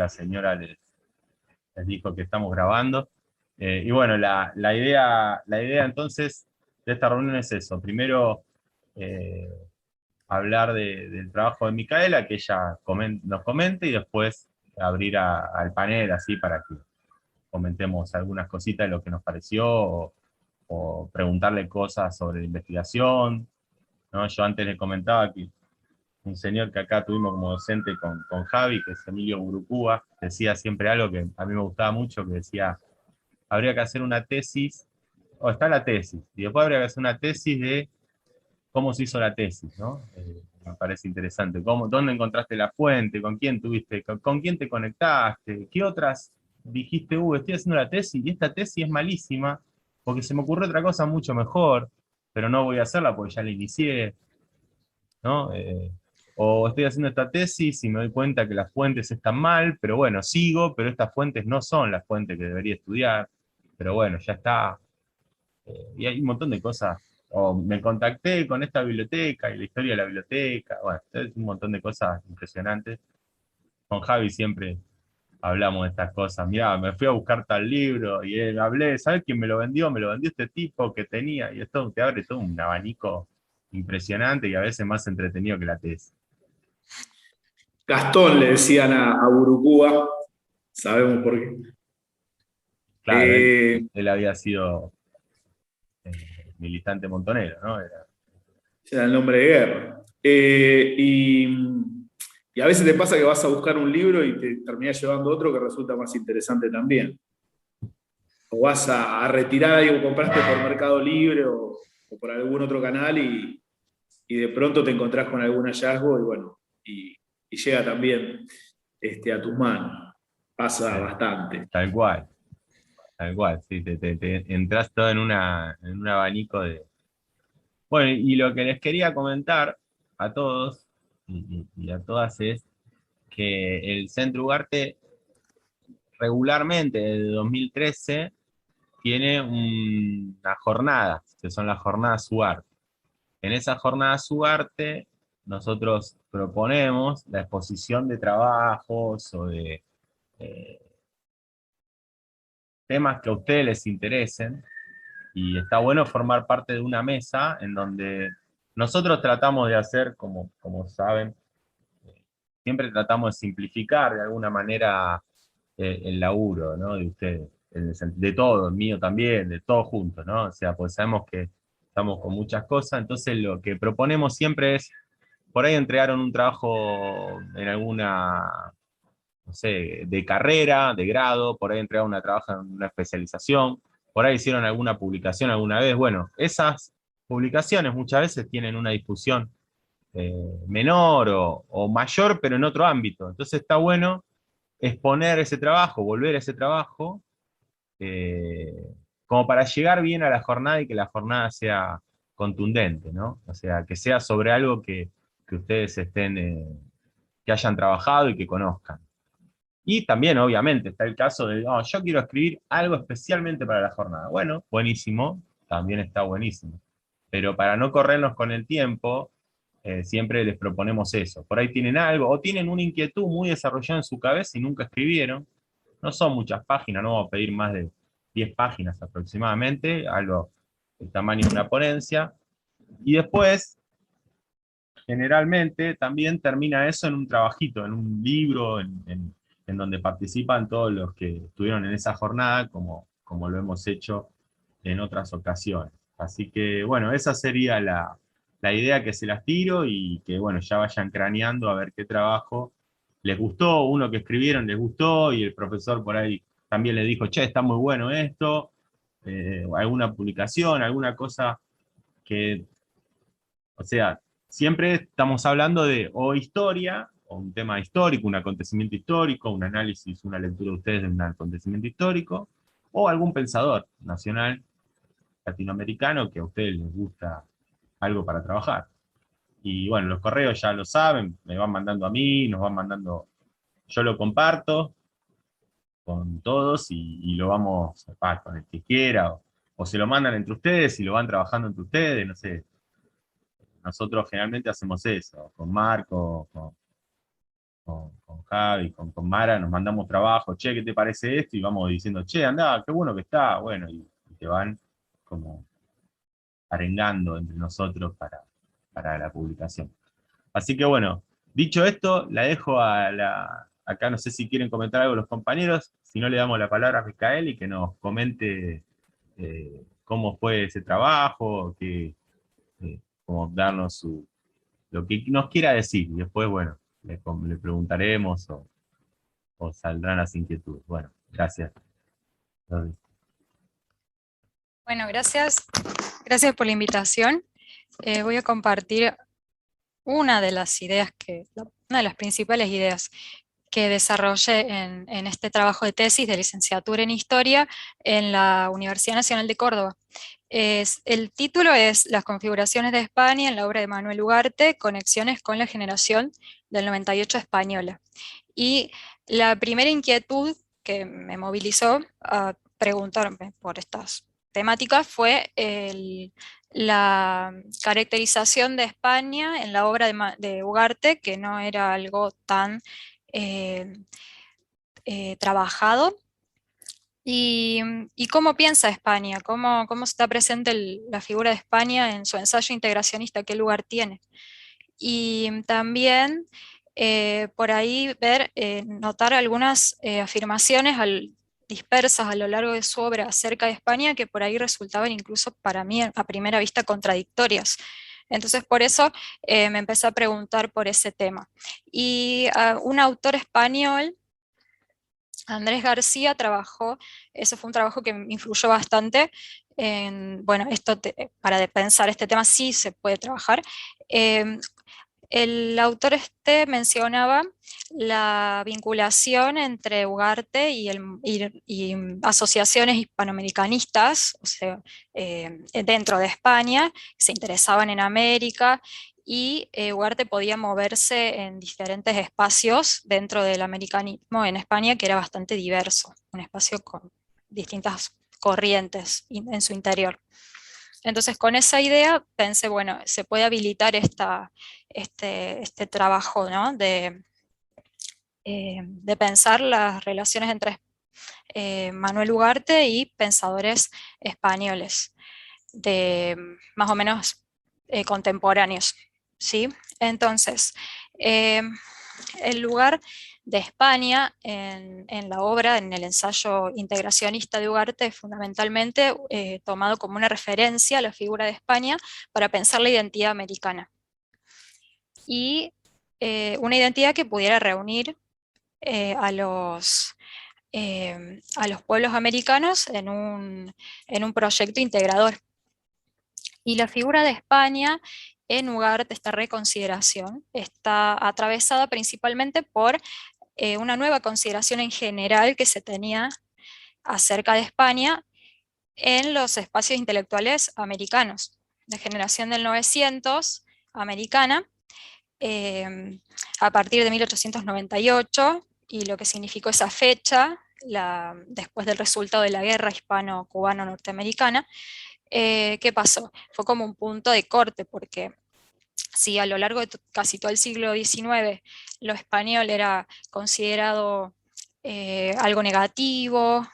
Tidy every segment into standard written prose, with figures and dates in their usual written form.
la señora les dijo que estamos grabando. Y bueno, la idea entonces de esta reunión es eso. Primero, eh, hablar del trabajo de Micaela, que ella nos comente, y después abrir al panel así para que comentemos algunas cositas de lo que nos pareció, o preguntarle cosas sobre la investigación, ¿no? Yo antes le comentaba que un señor que acá tuvimos como docente con Javi, que es Emilio Burucúa, decía siempre algo que a mí me gustaba mucho, que decía, habría que hacer una tesis, o está la tesis, y después habría que hacer una tesis de cómo se hizo la tesis, ¿no? Me parece interesante. ¿Dónde encontraste la fuente? ¿Con quién tuviste? ¿Con quién te conectaste? ¿Qué otras dijiste, estoy haciendo la tesis y esta tesis es malísima porque se me ocurrió otra cosa mucho mejor, pero no voy a hacerla porque ya la inicié, ¿no? O estoy haciendo esta tesis y me doy cuenta que las fuentes están mal, pero bueno, sigo, pero estas fuentes no son las fuentes que debería estudiar, pero bueno, ya está. Y hay un montón de cosas. O me contacté con esta biblioteca y la historia de la biblioteca. Bueno, es un montón de cosas impresionantes. Con Javi siempre hablamos de estas cosas. Mirá, me fui a buscar tal libro y hablé, ¿sabes quién me lo vendió? Me lo vendió este tipo que tenía. Y esto te abre todo un abanico impresionante y a veces más entretenido que la tesis. Gastón le decían a Burucúa, sabemos por qué. Claro, él, Eh, él había sido militante montonero, ¿no? Era el nombre de guerra. Y a veces te pasa que vas a buscar un libro y te terminás llevando otro que resulta más interesante también. O vas a retirar algo que compraste por Mercado Libre o por algún otro canal y de pronto te encontrás con algún hallazgo y bueno, y llega también a tus manos. Pasa Eh, bastante. Tal cual. Tal cual, sí, te entras todo en un abanico de... Bueno, y lo que les quería comentar a todos y a todas es que el Centro Ugarte regularmente desde 2013 tiene unas jornadas, que son las jornadas Ugarte. En esas jornadas Ugarte nosotros proponemos la exposición de trabajos o de eh, temas que a ustedes les interesen. Y está bueno formar parte de una mesa en donde nosotros tratamos de hacer, como saben, siempre tratamos de simplificar de alguna manera el laburo, ¿no? De ustedes, de todo, el mío también, de todos juntos, ¿no? O sea, pues sabemos que estamos con muchas cosas, entonces lo que proponemos siempre es, por ahí entregaron un trabajo en alguna, no sé, de carrera, de grado, por ahí entregaron una trabajo en una especialización, por ahí hicieron alguna publicación alguna vez. Bueno, esas publicaciones muchas veces tienen una difusión menor o mayor, pero en otro ámbito. Entonces está bueno exponer ese trabajo, volver a ese trabajo, eh, como para llegar bien a la jornada y que la jornada sea contundente, ¿no? O sea, que sea sobre algo que ustedes estén, que hayan trabajado y que conozcan. Y también, obviamente, está el caso de, "Oh, yo quiero escribir algo especialmente para la jornada". Bueno, buenísimo, también está buenísimo. Pero para no corrernos con el tiempo, siempre les proponemos eso. Por ahí tienen algo, o tienen una inquietud muy desarrollada en su cabeza y nunca escribieron. No son muchas páginas, no vamos a pedir más de 10 páginas aproximadamente, algo del tamaño de una ponencia. Y después, generalmente también termina eso en un trabajito, en un libro, en donde participan todos los que estuvieron en esa jornada, como lo hemos hecho en otras ocasiones. Así que, bueno, esa sería la idea, que se las tiro y que, bueno, ya vayan craneando a ver qué trabajo les gustó, uno que escribieron les gustó y el profesor por ahí también le dijo, che, está muy bueno esto, alguna publicación, alguna cosa que, o sea, siempre estamos hablando de o historia, o un tema histórico, un acontecimiento histórico, un análisis, una lectura de ustedes de un acontecimiento histórico, o algún pensador nacional latinoamericano que a ustedes les gusta algo para trabajar. Y bueno, los correos ya lo saben, me van mandando a mí, nos van mandando, yo lo comparto con todos y lo vamos con el que quiera, o se lo mandan entre ustedes y lo van trabajando entre ustedes, no sé. Nosotros generalmente hacemos eso, con Marco, con Javi, con Mara, nos mandamos trabajo, che, ¿qué te parece esto? Y vamos diciendo, che, andá, qué bueno que está, bueno, y te van como arengando entre nosotros para la publicación. Así que bueno, dicho esto, la dejo acá no sé si quieren comentar algo los compañeros, si no le damos la palabra a Micael y que nos comente cómo fue ese trabajo, como darnos lo que nos quiera decir, y después, bueno, le preguntaremos o saldrán las inquietudes. Bueno, gracias. Bueno, gracias. Gracias por la invitación. Voy a compartir una de las ideas una de las principales ideas que desarrollé en este trabajo de tesis de licenciatura en Historia en la Universidad Nacional de Córdoba. El título es Las configuraciones de España en la obra de Manuel Ugarte, conexiones con la generación del 98 española. Y la primera inquietud que me movilizó a preguntarme por estas temáticas fue la caracterización de España en la obra de Ugarte, que no era algo tan trabajado. ¿Y cómo piensa España? ¿Cómo está presente la figura de España en su ensayo integracionista? ¿Qué lugar tiene? Y también por ahí notar algunas afirmaciones dispersas a lo largo de su obra acerca de España que por ahí resultaban incluso para mí a primera vista contradictorias. Entonces por eso me empecé a preguntar por ese tema. Y un autor español, Andrés García, ese fue un trabajo que me influyó bastante bueno, para pensar este tema sí se puede trabajar. El autor mencionaba la vinculación entre Ugarte y asociaciones hispanoamericanistas, o sea, dentro de España, que se interesaban en América, y Ugarte podía moverse en diferentes espacios dentro del americanismo en España, que era bastante diverso, un espacio con distintas corrientes en su interior. Entonces, con esa idea pensé, bueno, se puede habilitar este trabajo, ¿no? De pensar las relaciones entre Manuel Ugarte y pensadores españoles, más o menos contemporáneos, ¿sí? Entonces, el lugar de España en la obra, en el ensayo integracionista de Ugarte, es fundamentalmente tomado como una referencia a la figura de España para pensar la identidad americana. Y una identidad que pudiera reunir a los pueblos americanos en un proyecto integrador. Y la figura de España en Ugarte, esta reconsideración, está atravesada principalmente por una nueva consideración en general que se tenía acerca de España en los espacios intelectuales americanos. La generación del 900 americana, a partir de 1898, y lo que significó esa fecha, después del resultado de la guerra hispano-cubano-norteamericana, ¿qué pasó? Fue como un punto de corte, porque si a lo largo de casi todo el siglo XIX lo español era considerado algo negativo,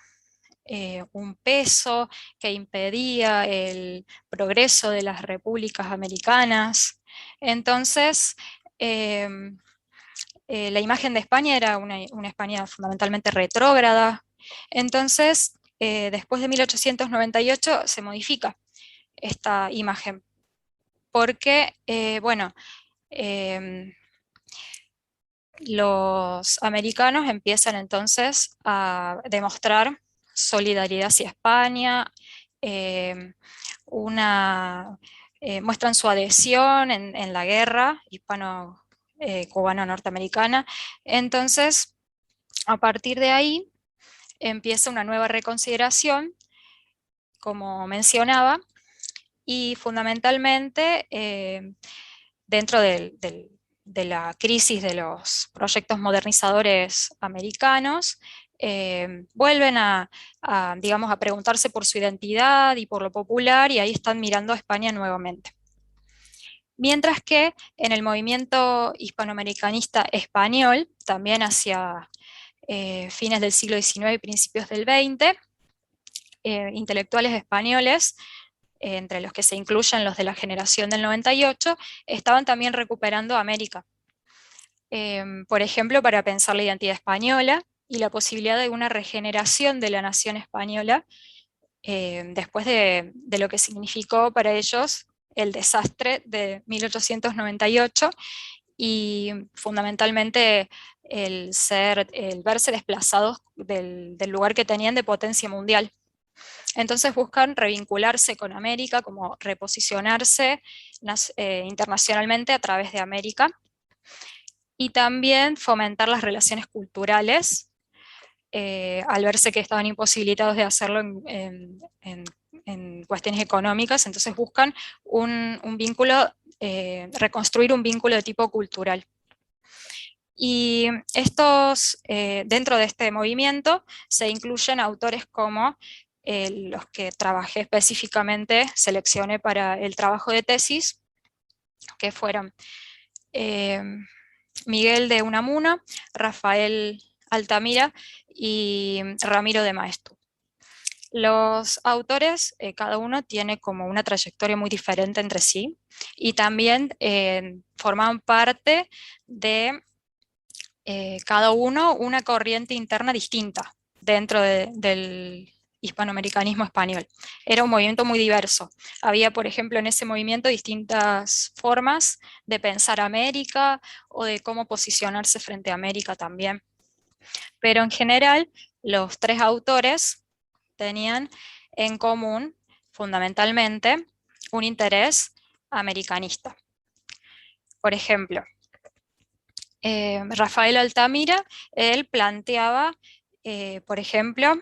un peso que impedía el progreso de las repúblicas americanas, entonces la imagen de España era una España fundamentalmente retrógrada. Entonces, después de 1898 se modifica esta imagen, porque, bueno, los americanos empiezan entonces a demostrar solidaridad hacia España, muestran su adhesión en la guerra hispano-cubano-norteamericana. Entonces, a partir de ahí, empieza una nueva reconsideración, como mencionaba, y fundamentalmente dentro de la crisis de los proyectos modernizadores americanos, vuelven digamos, a preguntarse por su identidad y por lo popular, y ahí están mirando a España nuevamente. Mientras que en el movimiento hispanoamericanista español, también hacia fines del siglo XIX y principios del XX, intelectuales españoles, entre los que se incluyen los de la generación del 98, estaban también recuperando América. Por ejemplo, para pensar la identidad española y la posibilidad de una regeneración de la nación española después de lo que significó para ellos el desastre de 1898 y fundamentalmente el verse desplazados del lugar que tenían de potencia mundial. Entonces buscan revincularse con América, como reposicionarse internacionalmente a través de América, y también fomentar las relaciones culturales, al verse que estaban imposibilitados de hacerlo en cuestiones económicas. Entonces buscan un vínculo, reconstruir un vínculo de tipo cultural. Y dentro de este movimiento se incluyen autores como los que trabajé específicamente, seleccioné para el trabajo de tesis, que fueron Miguel de Unamuno, Rafael Altamira y Ramiro de Maeztu. Los autores, cada uno tiene como una trayectoria muy diferente entre sí, y también formaban parte de cada uno una corriente interna distinta dentro del hispanoamericanismo español. Era un movimiento muy diverso. Había, por ejemplo, en ese movimiento distintas formas de pensar América o de cómo posicionarse frente a América también. Pero en general, los tres autores tenían en común, fundamentalmente, un interés americanista. Por ejemplo, Rafael Altamira, él planteaba, por ejemplo,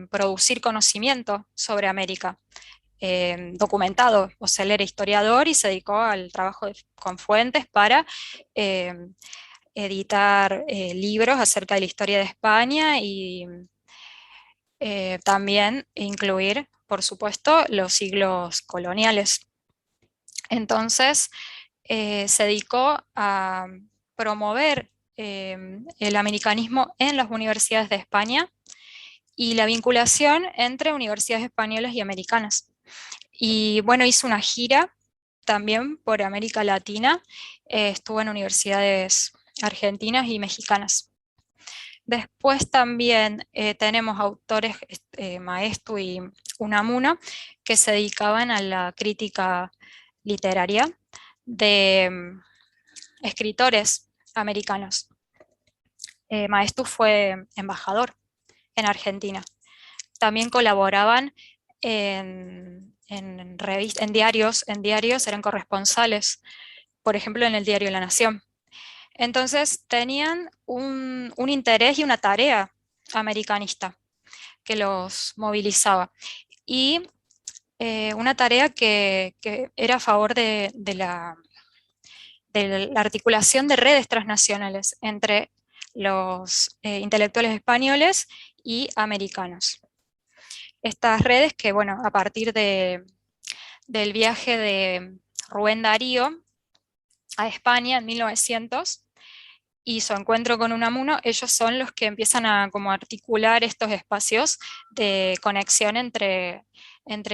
producir conocimiento sobre América, documentado. O sea, él era historiador y se dedicó al trabajo con fuentes para editar libros acerca de la historia de España y también incluir, por supuesto, los siglos coloniales. Entonces, se dedicó a promover el americanismo en las universidades de España y la vinculación entre universidades españolas y americanas. Y bueno, hizo una gira también por América Latina, estuvo en universidades argentinas y mexicanas. Después también tenemos autores, Maeztu y Unamuno, que se dedicaban a la crítica literaria de escritores americanos. Maeztu fue embajador en Argentina. También colaboraban en diarios, eran corresponsales, por ejemplo, en el diario La Nación. Entonces tenían un interés y una tarea americanista que los movilizaba. Y una tarea que era a favor de la articulación de redes transnacionales entre los intelectuales españoles y americanos. Estas redes que, bueno, a partir del viaje de Rubén Darío a España en 1900 y su encuentro con Unamuno, ellos son los que empiezan a como articular estos espacios de conexión entre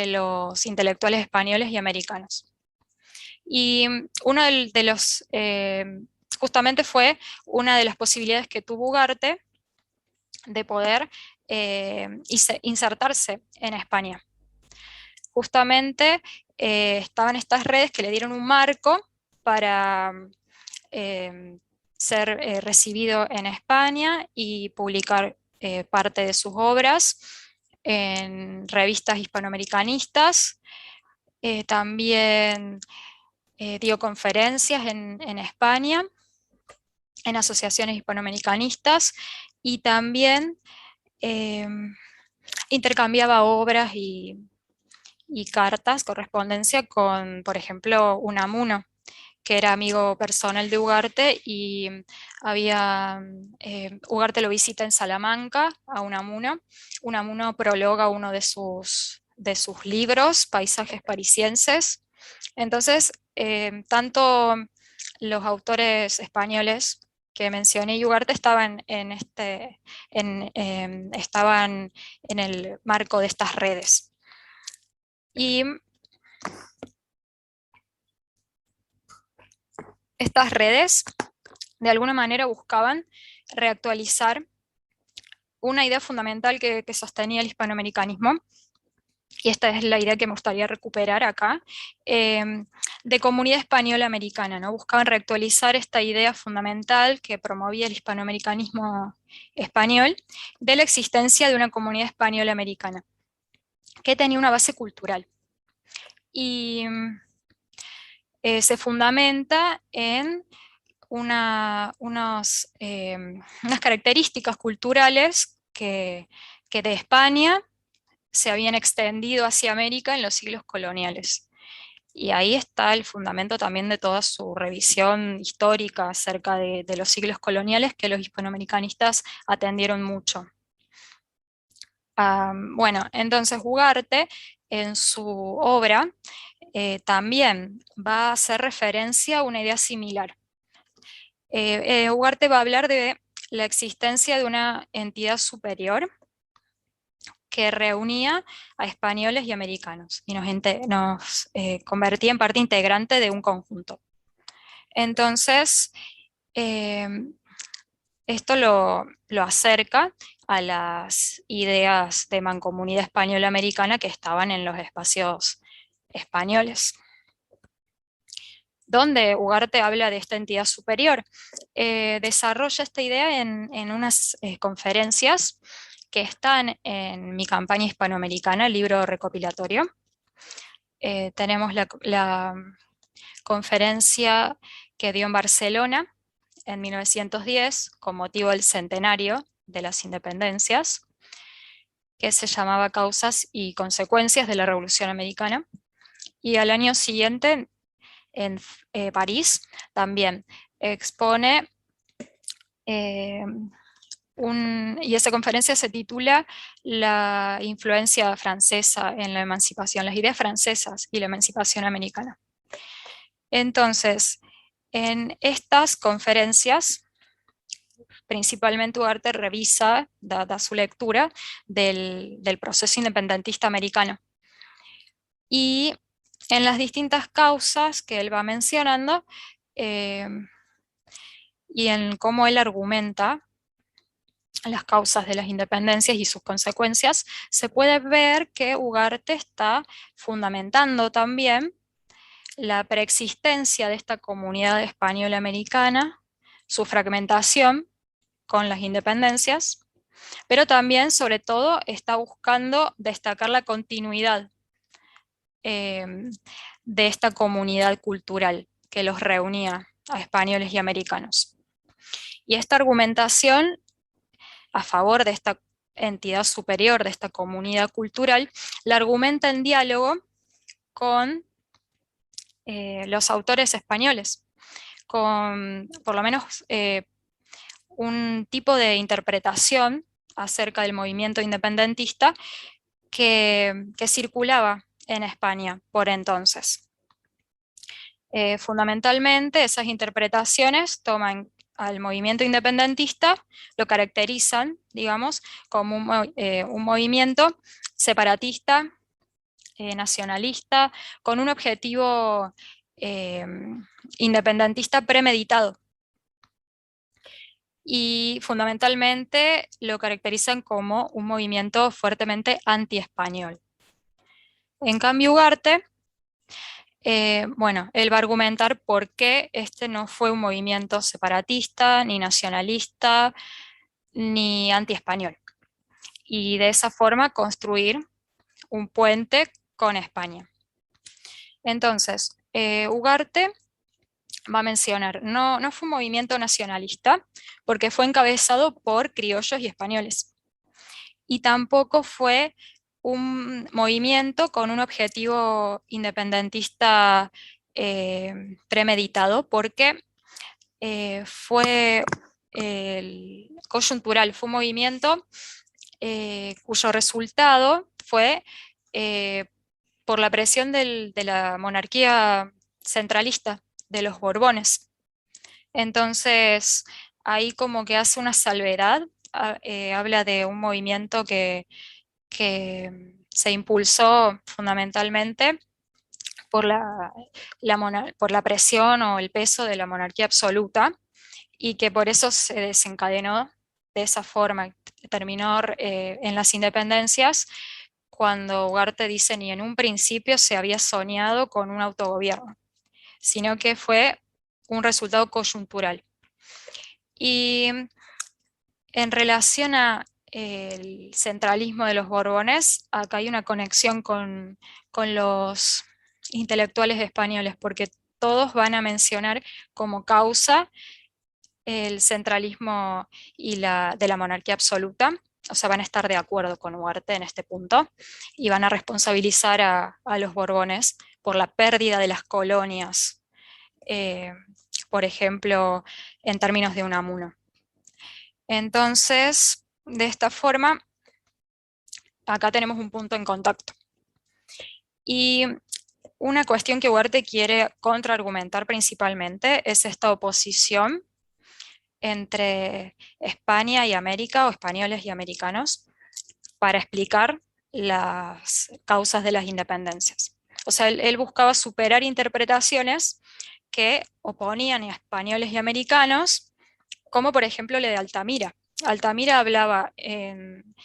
los intelectuales españoles y americanos. Y uno de los, justamente fue una de las posibilidades que tuvo Ugarte de poder insertarse en España. Justamente estaban estas redes que le dieron un marco para ser recibido en España y publicar parte de sus obras en revistas hispanoamericanistas. También dio conferencias en España, en asociaciones hispanoamericanistas, y también intercambiaba obras y cartas, correspondencia con, por ejemplo, Unamuno, que era amigo personal de Ugarte, y Ugarte lo visita en Salamanca a Unamuno. Unamuno prologa uno de sus libros, Paisajes Parisienses. Entonces tanto los autores españoles que mencioné y Ugarte estaban estaban en el marco de estas redes. Y estas redes de alguna manera buscaban reactualizar una idea fundamental que sostenía el hispanoamericanismo, y esta es la idea que me gustaría recuperar acá, de comunidad española americana, ¿no? Buscaban reactualizar esta idea fundamental que promovía el hispanoamericanismo español, de la existencia de una comunidad española americana, que tenía una base cultural. Y se fundamenta en unas características culturales que de España se habían extendido hacia América en los siglos coloniales. Y ahí está el fundamento también de toda su revisión histórica acerca de los siglos coloniales, que los hispanoamericanistas atendieron mucho. Bueno, entonces Ugarte en su obra también va a hacer referencia a una idea similar. Ugarte va a hablar de la existencia de una entidad superior que reunía a españoles y americanos y nos convertía en parte integrante de un conjunto. Entonces, esto lo acerca a las ideas de mancomunidad española-americana que estaban en los espacios españoles, donde Ugarte habla de esta entidad superior. Desarrolla esta idea en unas conferencias que están en Mi campaña hispanoamericana, el libro recopilatorio. Tenemos la conferencia que dio en Barcelona en 1910 con motivo del centenario de las independencias, que se llamaba Causas y consecuencias de la Revolución Americana. Y al año siguiente, en París, también expone, y esa conferencia se titula La influencia francesa en la emancipación, las ideas francesas y la emancipación americana. Entonces, en estas conferencias, principalmente Ugarte revisa, da su lectura del proceso independentista americano. Y en las distintas causas que él va mencionando, y en cómo él argumenta las causas de las independencias y sus consecuencias, se puede ver que Ugarte está fundamentando también la preexistencia de esta comunidad española americana, su fragmentación con las independencias, pero también, sobre todo, está buscando destacar la continuidad de esta comunidad cultural que los reunía a españoles y americanos. Y esta argumentación a favor de esta entidad superior, de esta comunidad cultural, la argumenta en diálogo con los autores españoles, con por lo menos un tipo de interpretación acerca del movimiento independentista que circulaba en España por entonces. Fundamentalmente, esas interpretaciones toman al movimiento independentista, lo caracterizan, digamos, como un movimiento separatista, nacionalista, con un objetivo independentista premeditado. Y fundamentalmente lo caracterizan como un movimiento fuertemente anti-español. En cambio, Ugarte, bueno, él va a argumentar por qué este no fue un movimiento separatista, ni nacionalista, ni anti-español. Y de esa forma construir un puente con España. Entonces, Ugarte va a mencionar, no fue un movimiento nacionalista, porque fue encabezado por criollos y españoles. Y tampoco fue un movimiento con un objetivo independentista premeditado, porque fue coyuntural, fue un movimiento cuyo resultado fue por la presión de la monarquía centralista de los Borbones. Entonces, ahí como que hace una salvedad, habla de un movimiento que se impulsó fundamentalmente por por la presión o el peso de la monarquía absoluta, y que por eso se desencadenó de esa forma. Terminó en las independencias, cuando Ugarte dice: ni en un principio se había soñado con un autogobierno, sino que fue un resultado coyuntural. Y en relación a el centralismo de los Borbones, acá hay una conexión con los intelectuales españoles, porque todos van a mencionar como causa el centralismo de la monarquía absoluta. O sea, van a estar de acuerdo con Ugarte en este punto, y van a responsabilizar a los Borbones por la pérdida de las colonias, por ejemplo, en términos de Unamuno. Entonces, de esta forma, acá tenemos un punto en contacto. Y una cuestión que Ugarte quiere contraargumentar principalmente es esta oposición entre España y América, o españoles y americanos, para explicar las causas de las independencias. O sea, él buscaba superar interpretaciones que oponían a españoles y americanos, como por ejemplo la de Altamira. Altamira hablaba en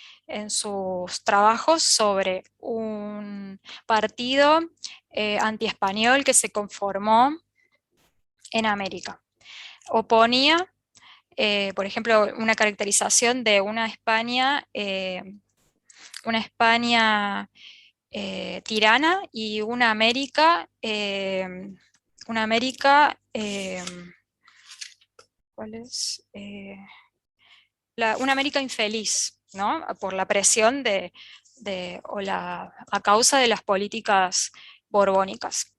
sus trabajos sobre un partido antiespañol que se conformó en América. Oponía, por ejemplo, una caracterización de una España tirana y una América, ¿cuál es? Una América infeliz, ¿no? Por la presión a causa de las políticas borbónicas.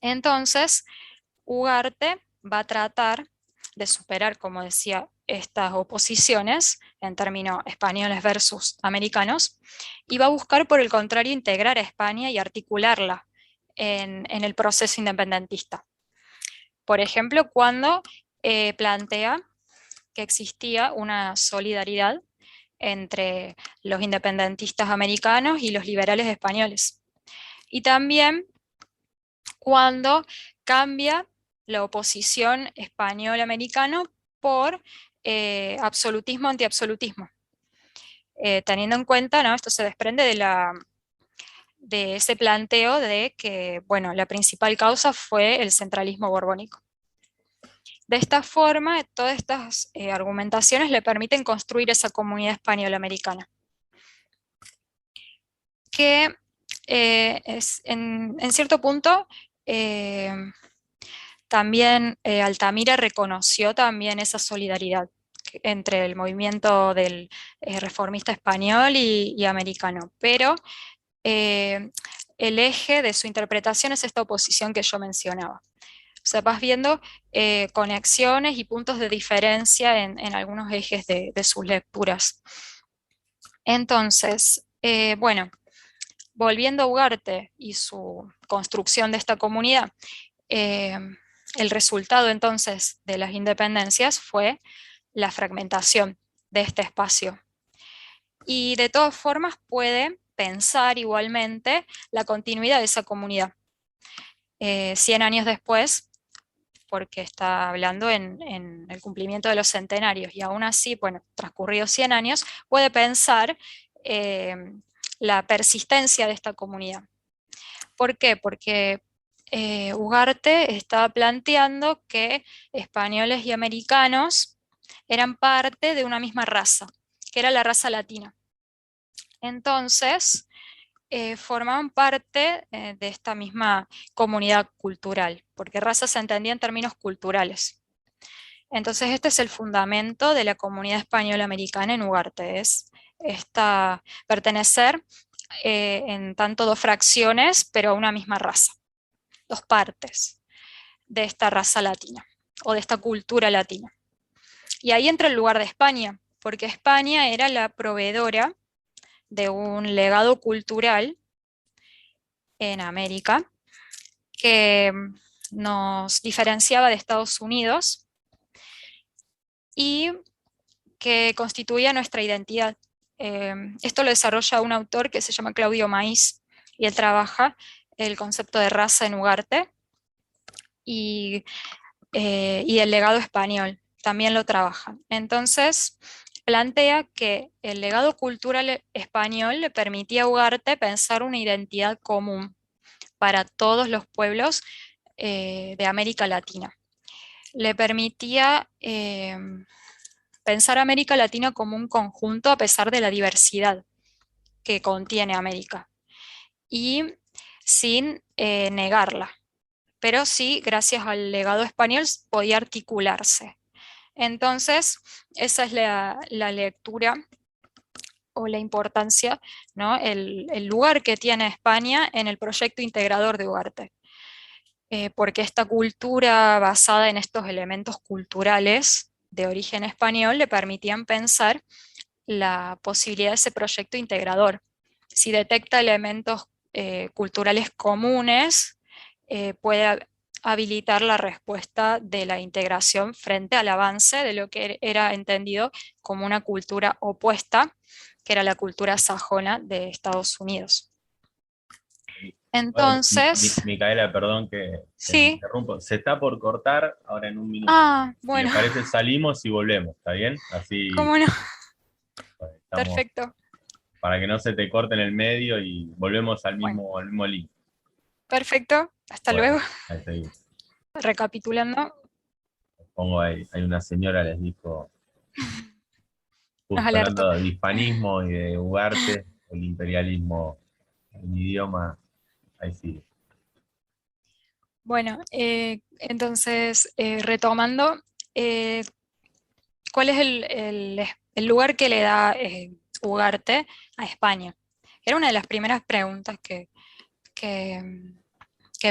Entonces, Ugarte va a tratar de superar, como decía, estas oposiciones en términos españoles versus americanos, y va a buscar, por el contrario, integrar a España y articularla en el proceso independentista. Por ejemplo, cuando plantea que existía una solidaridad entre los independentistas americanos y los liberales españoles. Y también cuando cambia la oposición español-americano por absolutismo, antiabsolutismo. Teniendo en cuenta, ¿no? Esto se desprende de ese planteo de que, bueno, la principal causa fue el centralismo borbónico. De esta forma, todas estas argumentaciones le permiten construir esa comunidad española-americana, que es en cierto punto también Altamira reconoció también esa solidaridad entre el movimiento del reformista español y americano, pero el eje de su interpretación es esta oposición que yo mencionaba. O sea, vas viendo conexiones y puntos de diferencia en algunos ejes de sus lecturas. Entonces, bueno, volviendo a Ugarte y su construcción de esta comunidad, el resultado entonces de las independencias fue la fragmentación de este espacio. Y de todas formas puede pensar igualmente la continuidad de esa comunidad. 100 años después, porque está hablando en el cumplimiento de los centenarios, y aún así, bueno, transcurridos 100 años, puede pensar la persistencia de esta comunidad. ¿Por qué? Porque Ugarte estaba planteando que españoles y americanos eran parte de una misma raza, que era la raza latina. Entonces, formaban parte de esta misma comunidad cultural, porque raza se entendía en términos culturales. Entonces, este es el fundamento de la comunidad española-americana en Ugarte, es pertenecer en tanto dos fracciones, pero a una misma raza, dos partes de esta raza latina, o de esta cultura latina. Y ahí entra el lugar de España, porque España era la proveedora de un legado cultural en América, que nos diferenciaba de Estados Unidos y que constituía nuestra identidad. Esto lo desarrolla un autor que se llama Claudio Maíz, y él trabaja el concepto de raza en Ugarte, y el legado español también lo trabaja. Entonces, plantea que el legado cultural español le permitía a Ugarte pensar una identidad común para todos los pueblos de América Latina. Le permitía pensar América Latina como un conjunto a pesar de la diversidad que contiene América, y sin negarla, pero sí, gracias al legado español, podía articularse. Entonces, esa es la lectura o la importancia, ¿no? El lugar que tiene España en el proyecto integrador de Ugarte. Porque esta cultura basada en estos elementos culturales de origen español le permitían pensar la posibilidad de ese proyecto integrador. Si detecta elementos culturales comunes, puede habilitar la respuesta de la integración frente al avance de lo que era entendido como una cultura opuesta, que era la cultura sajona de Estados Unidos. Entonces, Micaela, perdón que me sí. interrumpo. Se está por cortar ahora en un minuto. Si Bueno, les parece, salimos y volvemos, ¿está bien? Así cómo no, estamos, perfecto. para que no se te corte en el medio y volvemos Bueno, al mismo link. perfecto. Hasta Bueno, luego. ahí seguimos. Recapitulando, Pongo ahí, hay una señora les dijo, nos justo alertó. hablando de hispanismo y de Ugarte, el imperialismo en idioma, ahí sigue. Bueno, entonces, retomando, eh, ¿cuál es el lugar que le da Ugarte a España? Era una de las primeras preguntas que, que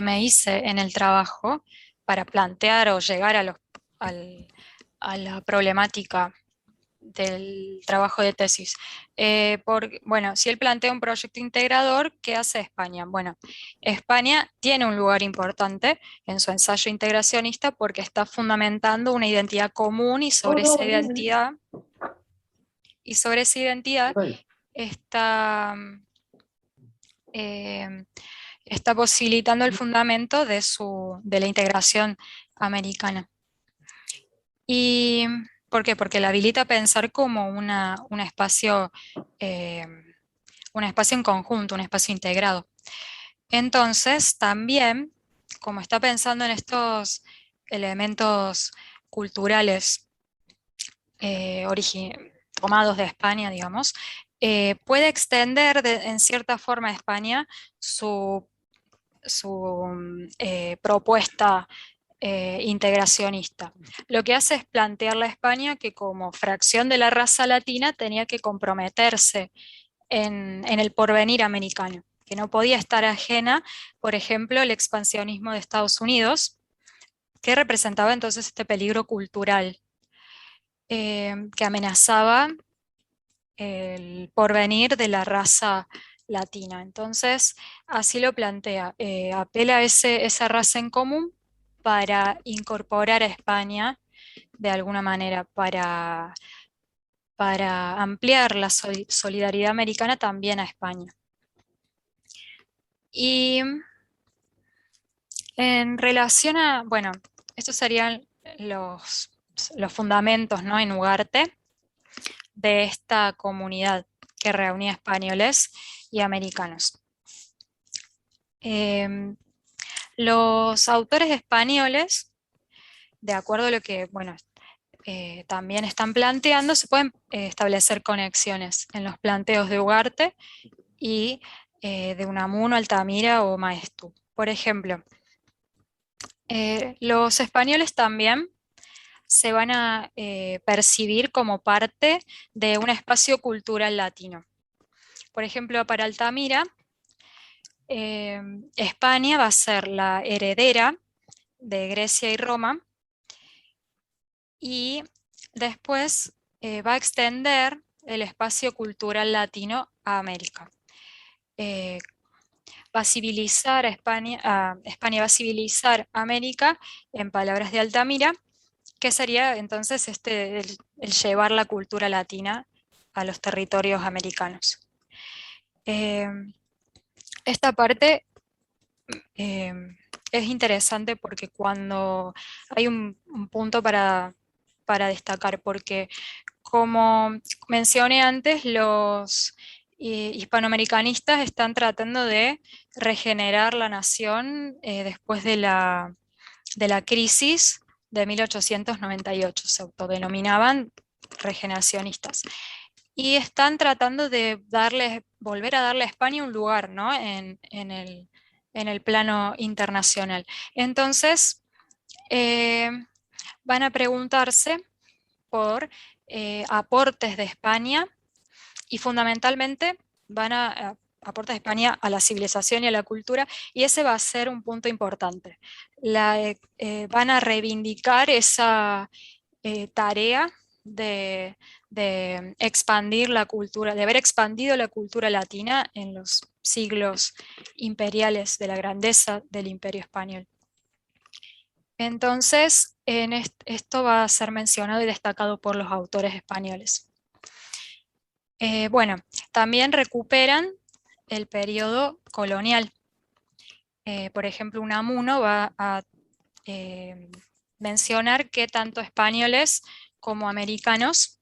me hice en el trabajo para plantear o llegar a la problemática del trabajo de tesis. Bueno, si él plantea un proyecto integrador, ¿qué hace España? Bueno, España tiene un lugar importante en su ensayo integracionista porque está fundamentando una identidad común, y sobre esa identidad está, eh, está posibilitando el fundamento de la integración americana. ¿Y por qué? Porque la habilita a pensar como eh, un espacio en conjunto, un espacio integrado. Entonces, también, como está pensando en estos elementos culturales tomados de España, digamos, puede extender en cierta forma a España su propuesta integracionista. Lo que hace es plantearle a España que como fracción de la raza latina tenía que comprometerse en el porvenir americano, que no podía estar ajena, por ejemplo, al expansionismo de Estados Unidos, que representaba entonces este peligro cultural que amenazaba el porvenir de la raza latina. Entonces, así lo plantea, apela a esa raza en común para incorporar a España de alguna manera, para ampliar la solidaridad americana también a España. Y en relación a, bueno, estos serían los fundamentos, ¿no?, en Ugarte de esta comunidad que reunía españoles y americanos. Los autores españoles, de acuerdo a lo que, bueno, también están planteando, se pueden establecer conexiones en los planteos de Ugarte y de Unamuno, Altamira o Maeztu. Por ejemplo, los españoles también se van a percibir como parte de un espacio cultural latino. Por ejemplo, para Altamira, España va a ser la heredera de Grecia y Roma, y después va a extender el espacio cultural latino a América. va a civilizar a España, España va a civilizar a América, en palabras de Altamira, que sería entonces el llevar la cultura latina a los territorios americanos. Esta parte es interesante porque cuando hay un punto para destacar, porque como mencioné antes, los hispanoamericanistas están tratando de regenerar la nación después de la crisis de 1898, se autodenominaban regeneracionistas. Y están tratando de volver a darle a España un lugar, ¿no? en el plano internacional. Entonces, van a preguntarse por aportes de España y fundamentalmente aportes de España a la civilización y a la cultura, y ese va a ser un punto importante. Van a reivindicar esa tarea de expandir la cultura, de haber expandido la cultura latina en los siglos imperiales de la grandeza del Imperio Español. Entonces, esto va a ser mencionado y destacado por los autores españoles. Bueno, también recuperan el periodo colonial. Por ejemplo, Unamuno va a mencionar que tanto españoles como americanos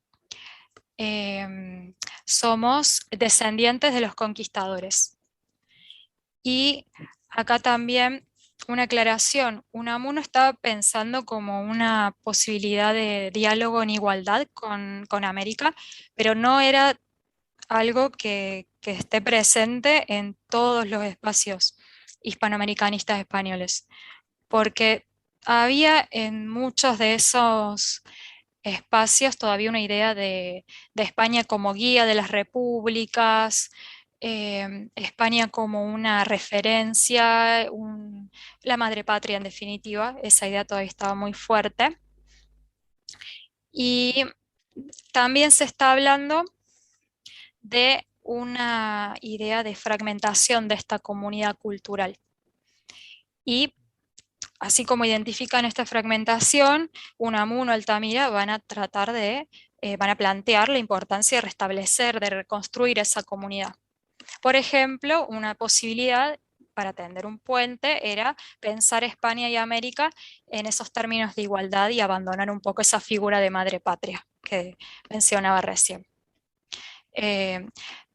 somos descendientes de los conquistadores. Y acá también una aclaración: Unamuno estaba pensando como una posibilidad de diálogo en igualdad con América, pero no era algo que esté presente en todos los espacios hispanoamericanistas españoles, porque había en muchos de esos espacios todavía una idea de España como guía de las repúblicas, España como una referencia, la madre patria en definitiva. Esa idea todavía estaba muy fuerte. Y también se está hablando de una idea de fragmentación de esta comunidad cultural. Y así como identifican esta fragmentación, Unamuno, Altamira van a tratar van a plantear la importancia de restablecer, de reconstruir esa comunidad. Por ejemplo, una posibilidad para tender un puente era pensar España y América en esos términos de igualdad y abandonar un poco esa figura de madre patria que mencionaba recién.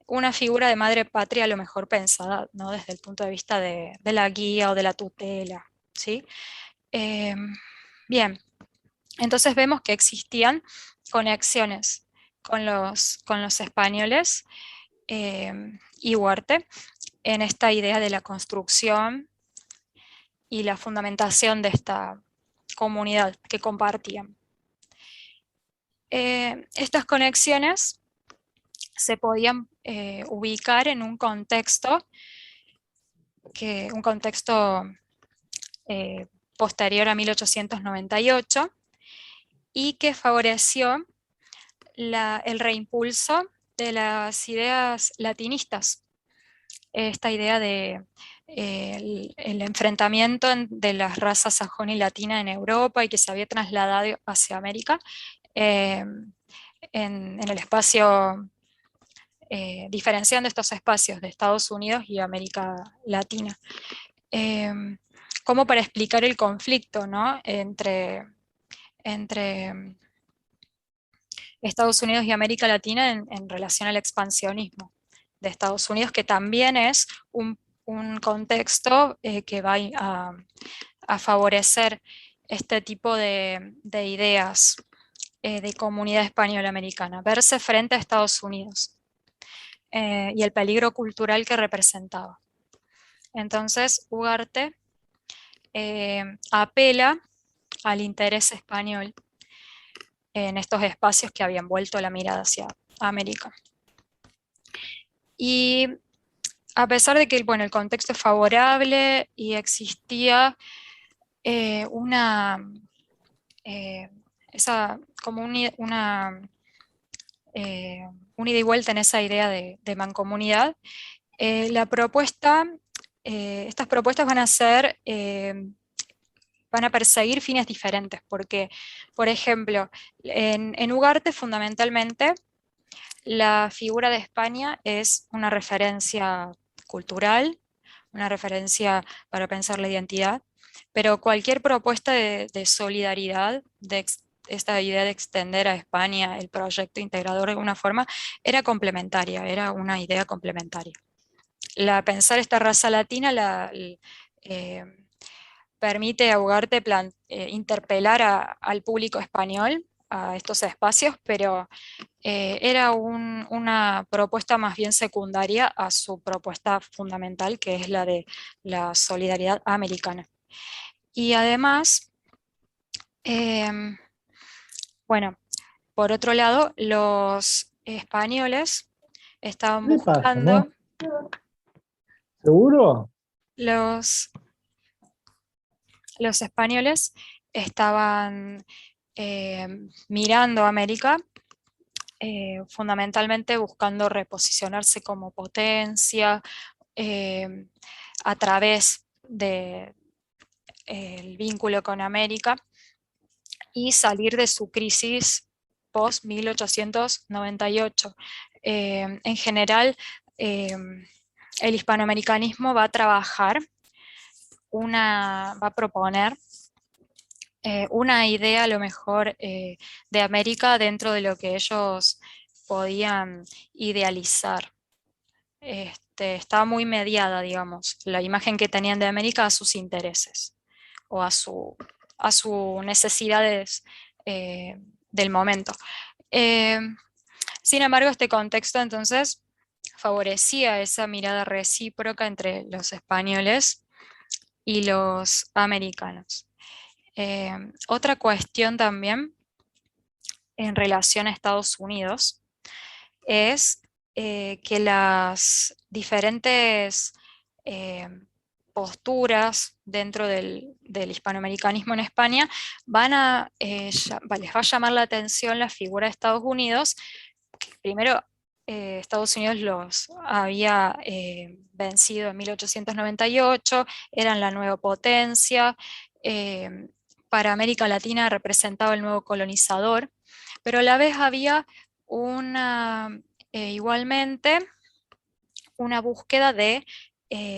Una figura de madre patria a lo mejor pensada, ¿no?, desde el punto de vista de la guía o de la tutela, ¿sí? Bien, entonces vemos que existían conexiones con los españoles y Huarte en esta idea de la construcción y la fundamentación de esta comunidad que compartían. Estas conexiones se podían ubicar en un contexto posterior a 1898 y que favoreció el reimpulso de las ideas latinistas. Esta idea de el enfrentamiento de las razas sajona y latina en Europa y que se había trasladado hacia América en el espacio, diferenciando estos espacios de Estados Unidos y América Latina, como para explicar el conflicto, ¿no?, entre Estados Unidos y América Latina en relación al expansionismo de Estados Unidos, que también es un contexto que va a favorecer este tipo de ideas de comunidad española americana, verse frente a Estados Unidos y el peligro cultural que representaba. Entonces, Ugarte apela al interés español en estos espacios que habían vuelto la mirada hacia América. Y a pesar de que el contexto es favorable y existía una ida y vuelta en esa idea de mancomunidad, la propuesta estas propuestas van a ser, van a perseguir fines diferentes, porque, por ejemplo, en Ugarte fundamentalmente la figura de España es una referencia cultural, una referencia para pensar la identidad, pero cualquier propuesta de solidaridad, esta idea de extender a España el proyecto integrador de alguna forma, era complementaria, era una idea complementaria. Pensar esta raza latina eh, permite a Ugarte interpelar al público español a estos espacios, pero era una propuesta más bien secundaria a su propuesta fundamental, que es la de la solidaridad americana. Y además, bueno, por otro lado, los españoles estaban ¿Qué le pasa, buscando, no? ¿Seguro? los españoles estaban mirando a América, fundamentalmente buscando reposicionarse como potencia a través del vínculo con América y salir de su crisis post 1898. En general, el hispanoamericanismo va a trabajar va a proponer una idea a lo mejor de América dentro de lo que ellos podían idealizar. Estaba muy mediada, digamos, la imagen que tenían de América a sus intereses o a sus necesidades del momento. Sin embargo, este contexto entonces favorecía esa mirada recíproca entre los españoles y los americanos. Otra cuestión también en relación a Estados Unidos es que las diferentes posturas dentro del hispanoamericanismo en España les va a llamar la atención la figura de Estados Unidos. Primero, Estados Unidos los había vencido en 1898, eran la nueva potencia, para América Latina representaba el nuevo colonizador, pero a la vez había igualmente una búsqueda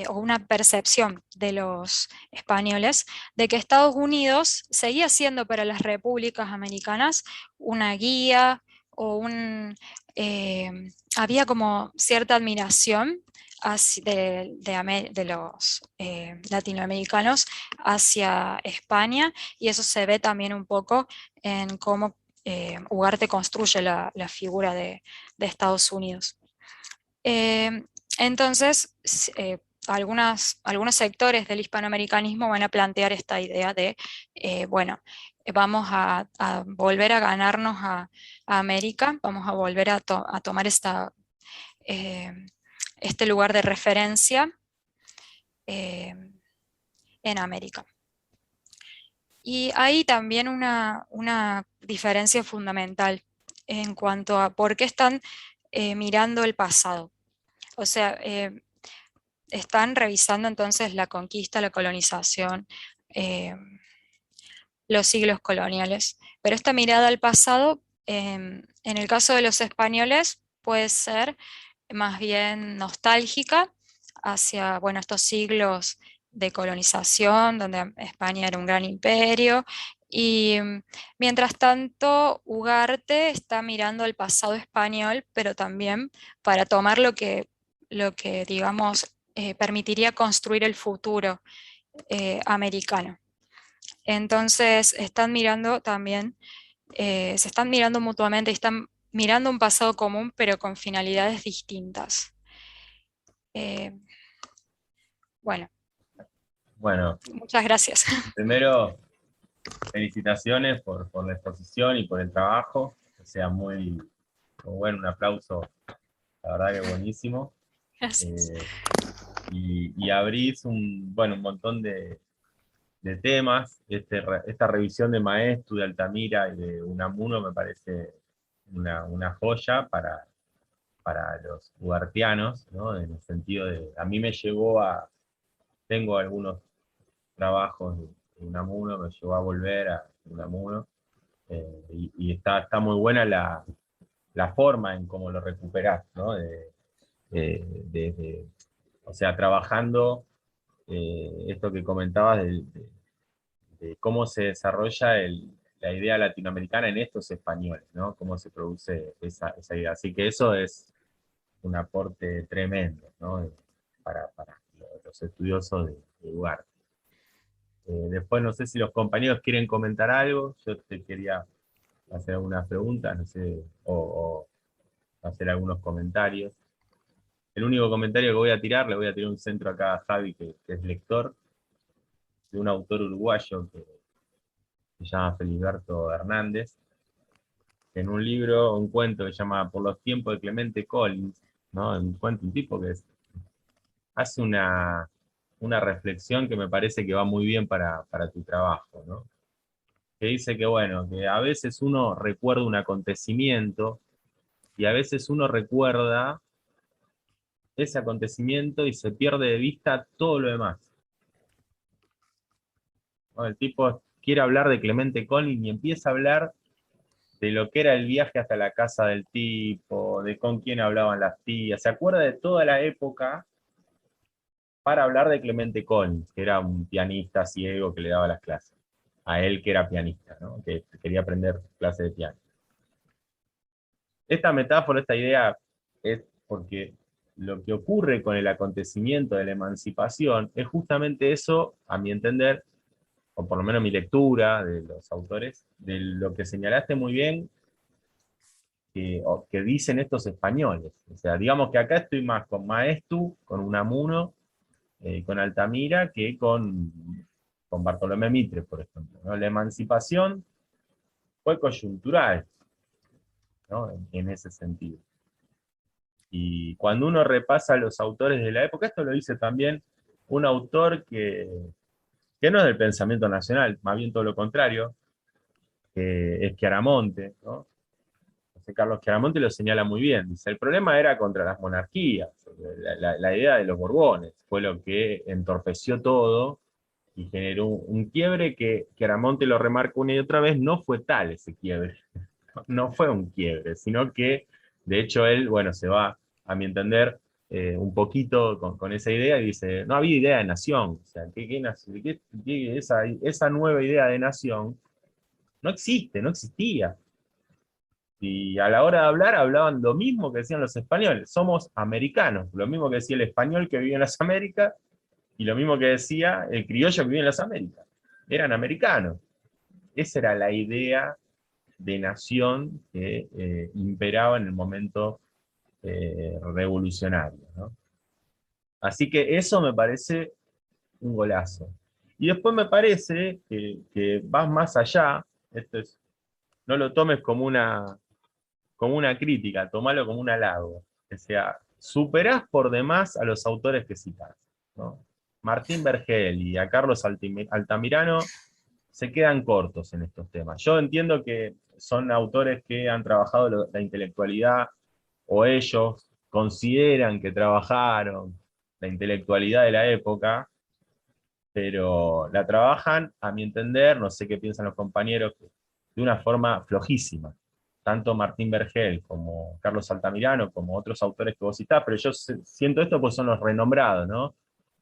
o una percepción de los españoles de que Estados Unidos seguía siendo para las repúblicas americanas una guía o había como cierta admiración de los latinoamericanos hacia España, y eso se ve también un poco en cómo Ugarte construye la figura de Estados Unidos. Entonces, algunos sectores del hispanoamericanismo van a plantear esta idea de, bueno, vamos a volver a ganarnos a América, vamos a volver a tomar este lugar de referencia en América. Y hay también una diferencia fundamental en cuanto a por qué están mirando el pasado. O sea, están revisando entonces la conquista, la colonización, los siglos coloniales. Pero esta mirada al pasado, en el caso de los españoles, puede ser más bien nostálgica hacia, bueno, estos siglos de colonización, donde España era un gran imperio, y mientras tanto Ugarte está mirando al pasado español, pero también para tomar lo que digamos, permitiría construir el futuro americano. Entonces están mirando también, se están mirando mutuamente, están mirando un pasado común, pero con finalidades distintas. Bueno, muchas gracias. Primero, felicitaciones por la exposición y por el trabajo. O sea, muy bueno, un aplauso, la verdad que buenísimo. Gracias. Y abrís un montón de temas. Esta revisión de Maestu, de Altamira y de Unamuno me parece una joya para los ugartianos, ¿no? En el sentido de, a mí me llevó a tengo algunos trabajos de Unamuno, me llevó a volver a Unamuno, y está muy buena la forma en cómo lo recuperás, ¿no? O sea, trabajando esto que comentabas de cómo se desarrolla la idea latinoamericana en estos españoles, ¿no? Cómo se produce esa idea. Así que eso es un aporte tremendo, ¿no? Para los estudiosos de Ugarte. Después no sé si los compañeros quieren comentar algo, yo te quería hacer algunas preguntas, no sé, o hacer algunos comentarios. El único comentario que voy a tirar, le voy a tirar un centro acá a Javi, que es lector, de un autor uruguayo que se llama Feliberto Hernández, que en un libro, un cuento que se llama Por los tiempos de Clemente Collins, ¿no? Un tipo que hace una reflexión que me parece que va muy bien para tu trabajo, ¿no? Que dice que, bueno, que a veces uno recuerda un acontecimiento y a veces uno recuerda ese acontecimiento y se pierde de vista todo lo demás, ¿no? El tipo quiere hablar de Clemente Collins y empieza a hablar de lo que era el viaje hasta la casa del tipo, de con quién hablaban las tías, se acuerda de toda la época para hablar de Clemente Collins, que era un pianista ciego que le daba las clases, a él que era pianista, ¿no? Que quería aprender clases de piano. Esta metáfora, esta idea, es porque lo que ocurre con el acontecimiento de la emancipación es justamente eso, a mi entender, o por lo menos mi lectura de los autores, de lo que señalaste muy bien, que dicen estos españoles. O sea, digamos que acá estoy más con Maestu, con Unamuno, con Altamira, que con Bartolomé Mitre, por ejemplo, ¿no? La emancipación fue coyuntural, ¿no? En ese sentido. Y cuando uno repasa a los autores de la época, esto lo dice también un autor que no es del pensamiento nacional, más bien todo lo contrario, que es Chiaramonte, ¿no? Carlos Chiaramonte lo señala muy bien. Dice, el problema era contra las monarquías. La idea de los Borbones fue lo que entorpeció todo y generó un quiebre que Chiaramonte lo remarca una y otra vez, no fue tal ese quiebre. No fue un quiebre, sino que, de hecho, él, bueno, se va, a mi entender, un poquito con esa idea y dice, no había idea de nación. O sea, esa nueva idea de nación no existe, no existía. Y a la hora de hablar, hablaban lo mismo que decían los españoles. Somos americanos. Lo mismo que decía el español que vivía en las Américas y lo mismo que decía el criollo que vivía en las Américas. Eran americanos. Esa era la idea de nación que imperaba en el momento revolucionario, ¿no? Así que eso me parece un golazo. Y después me parece que vas más allá. Esto es, no lo tomes como una crítica, tomalo como un halago. O sea, superás por demás a los autores que citás, ¿no? Martín Vergel y a Carlos Altamirano se quedan cortos en estos temas. Yo entiendo que son autores que han trabajado la intelectualidad, o ellos consideran que trabajaron la intelectualidad de la época, pero la trabajan, a mi entender, no sé qué piensan los compañeros, de una forma flojísima. Tanto Martín Vergel como Carlos Altamirano, como otros autores que vos citás, pero yo siento esto pues son los renombrados, ¿no?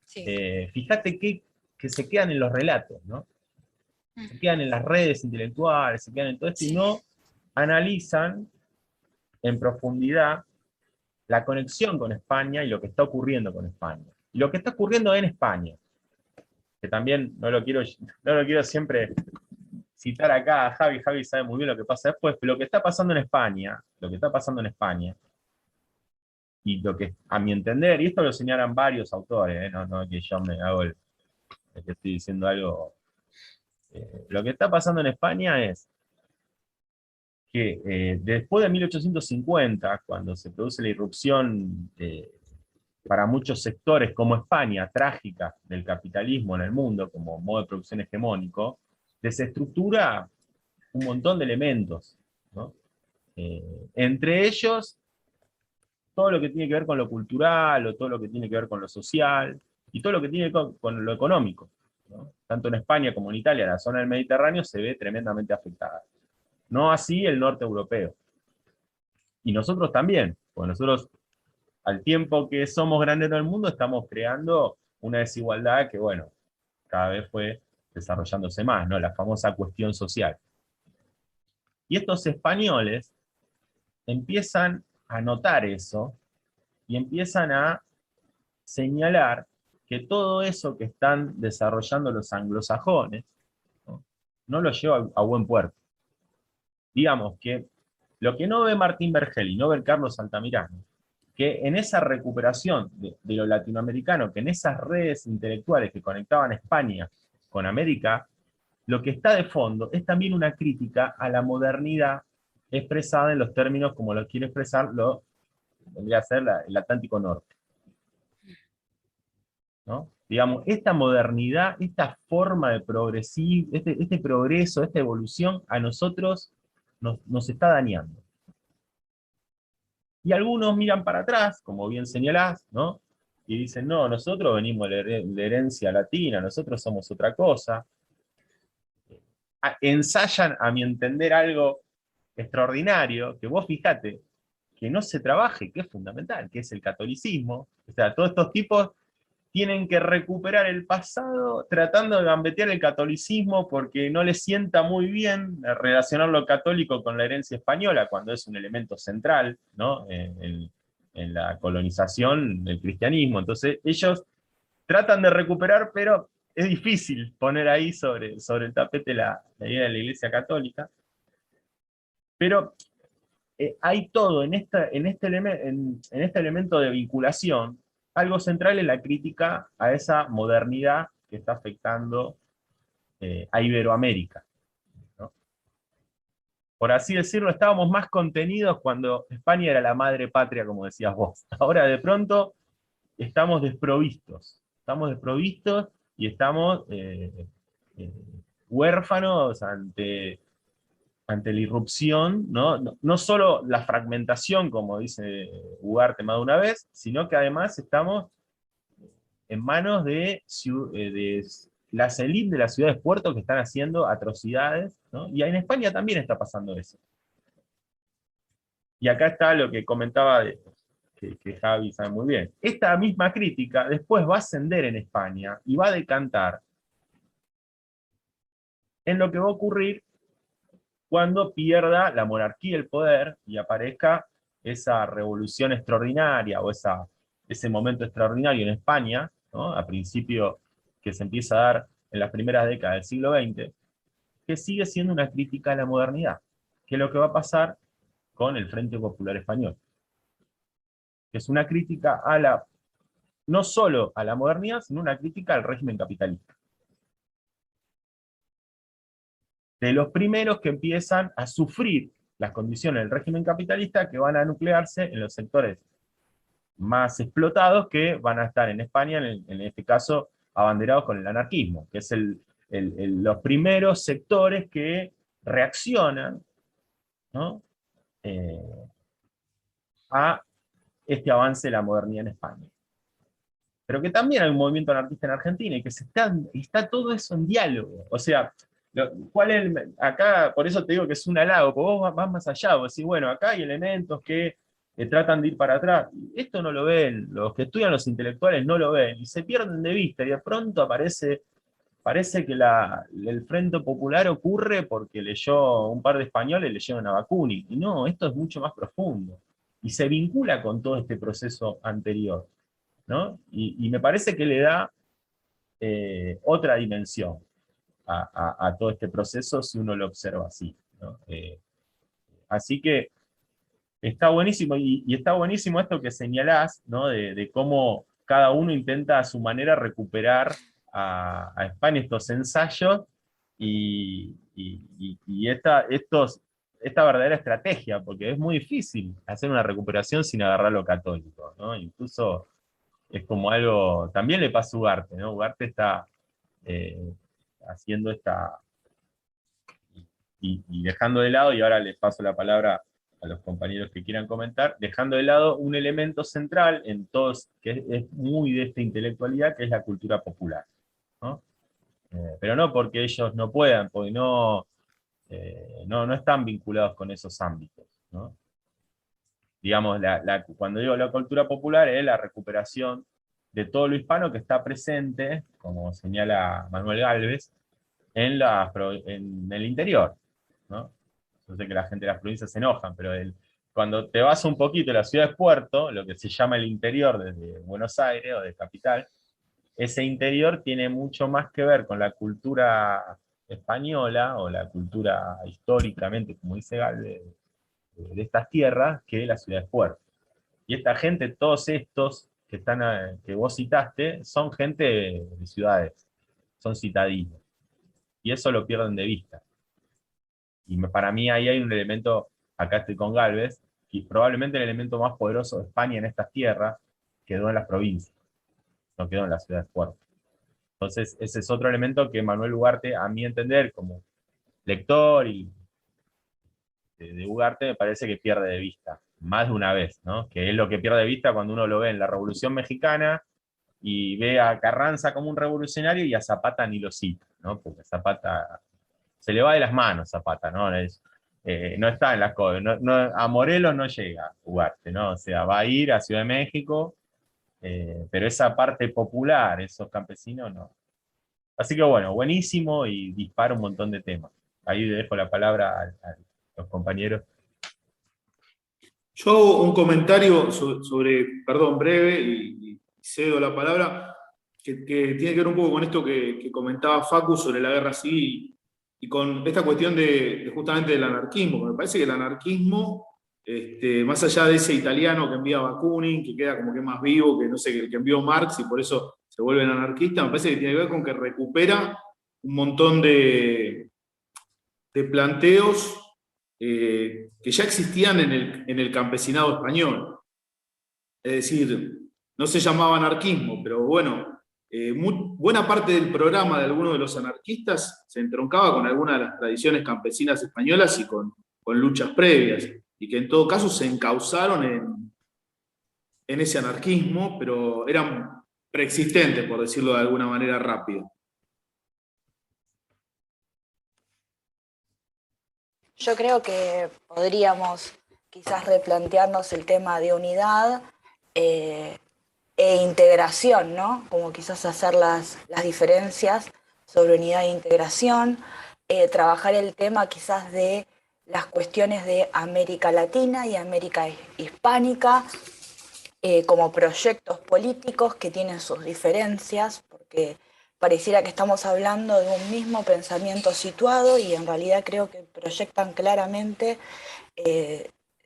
Sí. Fíjate que se quedan en los relatos, ¿no? Se quedan en las redes intelectuales, se quedan en todo esto y Sí. no analizan en profundidad la conexión con España y lo que está ocurriendo con España. Y lo que está ocurriendo en España, que también no lo quiero siempre citar acá a Javi. Javi sabe muy bien lo que pasa después, pero lo que está pasando en España, y lo que, a mi entender, y esto lo señalan varios autores, no que yo me hago el que estoy diciendo algo, lo que está pasando en España es que después de 1850, cuando se produce la irrupción para muchos sectores como España, trágica del capitalismo en el mundo como modo de producción hegemónico, desestructura un montón de elementos, ¿no? Entre ellos, todo lo que tiene que ver con lo cultural o todo lo que tiene que ver con lo social, y todo lo que tiene con lo económico, ¿no? Tanto en España como en Italia, la zona del Mediterráneo se ve tremendamente afectada. No así el norte europeo. Y nosotros también, porque nosotros, al tiempo que somos grandes en el mundo, estamos creando una desigualdad que, bueno, cada vez fue desarrollándose más, ¿no? La famosa cuestión social. Y estos españoles empiezan a notar eso y empiezan a señalar que todo eso que están desarrollando los anglosajones, ¿no? No lo lleva a buen puerto. Digamos que lo que no ve Martín Vergel y no ve Carlos Altamirano, que en esa recuperación de lo latinoamericano, que en esas redes intelectuales que conectaban España con América, lo que está de fondo es también una crítica a la modernidad expresada en los términos como lo quiere expresar vendría a ser el Atlántico Norte, ¿no? Digamos, esta modernidad, esta forma de progresir, este progreso, esta evolución, a nosotros nos está dañando. Y algunos miran para atrás, como bien señalás, ¿no? Y dicen, no, nosotros venimos de la herencia latina, nosotros somos otra cosa. Ensayan, a mi entender, algo extraordinario, que vos fijate, que no se trabaje, que es fundamental, que es el catolicismo. O sea, todos estos tipos tienen que recuperar el pasado tratando de gambetear el catolicismo porque no les sienta muy bien relacionar lo católico con la herencia española, cuando es un elemento central, ¿no? En la colonización del cristianismo. Entonces ellos tratan de recuperar, pero es difícil poner ahí sobre el tapete la idea de la Iglesia Católica. Pero hay todo en este elemento de vinculación, algo central en la crítica a esa modernidad que está afectando a Iberoamérica, ¿no? Por así decirlo, estábamos más contenidos cuando España era la madre patria, como decías vos. Ahora de pronto estamos desprovistos y estamos eh, huérfanos ante la irrupción, ¿no? No solo la fragmentación, como dice Ugarte más de una vez, sino que además estamos en manos de las élites de las ciudades puertos que están haciendo atrocidades, ¿no? Y en España también está pasando eso. Y acá está lo que comentaba, que Javi sabe muy bien. Esta misma crítica después va a ascender en España y va a decantar en lo que va a ocurrir cuando pierda la monarquía el poder y aparezca esa revolución extraordinaria o ese momento extraordinario en España, ¿no? A principio que se empieza a dar en las primeras décadas del siglo XX, que sigue siendo una crítica a la modernidad, que es lo que va a pasar con el Frente Popular Español, que es una crítica no solo a la modernidad, sino una crítica al régimen capitalista. De los primeros que empiezan a sufrir las condiciones del régimen capitalista, que van a nuclearse en los sectores más explotados, que van a estar en España, en este caso, abanderados con el anarquismo, que es los primeros sectores que reaccionan, ¿no? A este avance de la modernidad en España. Pero que también hay un movimiento anarquista en Argentina y que está todo eso en diálogo. O sea, acá, por eso te digo que es un halago, porque vos vas más allá, vos decís, bueno, acá hay elementos que tratan de ir para atrás. Esto no lo ven, los que estudian los intelectuales no lo ven, y se pierden de vista, y de pronto parece que el Frente Popular ocurre porque un par de españoles leyeron a Bakunin, y no, esto es mucho más profundo, y se vincula con todo este proceso anterior, ¿no? Y me parece que le da otra dimensión a todo este proceso si uno lo observa así, ¿no? Así que está buenísimo, y está buenísimo esto que señalás, ¿no? De cómo cada uno intenta a su manera recuperar a España estos ensayos y esta verdadera estrategia, porque es muy difícil hacer una recuperación sin agarrar lo católico, ¿no? Incluso es como algo, también le pasa a Ugarte, ¿no? Ugarte está haciendo y dejando de lado, y ahora les paso la palabra a los compañeros que quieran comentar, dejando de lado un elemento central en todos, que es muy de esta intelectualidad, que es la cultura popular, ¿no? Pero no porque ellos no puedan, porque no están vinculados con esos ámbitos, ¿no? Digamos, cuando digo la cultura popular es la recuperación de todo lo hispano que está presente, como señala Manuel Gálvez, en el interior, ¿no? Yo sé que la gente de las provincias se enojan, pero cuando te vas un poquito a la ciudad de Puerto, lo que se llama el interior desde Buenos Aires o de Capital, ese interior tiene mucho más que ver con la cultura española o la cultura históricamente, como dice Gálvez, de estas tierras, que la ciudad de Puerto. Y esta gente, todos estos que vos citaste, son gente de ciudades, son citadinos. Y eso lo pierden de vista. Y para mí ahí hay un elemento, acá estoy con Gálvez, y probablemente el elemento más poderoso de España en estas tierras quedó en las provincias, no quedó en las ciudades fuertes. Entonces, ese es otro elemento que Manuel Ugarte, a mi entender, como lector y de Ugarte, me parece que pierde de vista, más de una vez, ¿no? Que es lo que pierde de vista cuando uno lo ve en la Revolución Mexicana y ve a Carranza como un revolucionario y a Zapata ni lo cita, ¿no? Porque Zapata se le va de las manos, Zapata, ¿no? No está en las cosas, a Morelos no llega Ugarte, ¿no? O sea, va a ir a Ciudad de México, pero esa parte popular, esos campesinos, no. Así que bueno, buenísimo y dispara un montón de temas. Ahí le dejo la palabra a los compañeros. Yo hago un comentario perdón, breve y cedo la palabra, que tiene que ver un poco con esto que comentaba Facu sobre la guerra civil y con esta cuestión justamente del anarquismo. Me parece que el anarquismo, más allá de ese italiano que envía Bakunin, que queda como que más vivo que, no sé, que el que envió Marx y por eso se vuelven anarquistas, me parece que tiene que ver con que recupera un montón de planteos que ya existían en el campesinado español. Es decir, no se llamaba anarquismo, pero bueno, buena parte del programa de algunos de los anarquistas se entroncaba con algunas de las tradiciones campesinas españolas y con luchas previas, y que en todo caso se encauzaron en ese anarquismo, pero eran preexistentes, por decirlo de alguna manera rápida. Yo creo que podríamos quizás replantearnos el tema de unidad e integración, ¿no? Como quizás hacer las diferencias sobre unidad e integración, trabajar el tema quizás de las cuestiones de América Latina y América Hispánica como proyectos políticos que tienen sus diferencias, porque pareciera que estamos hablando de un mismo pensamiento situado y en realidad creo que proyectan claramente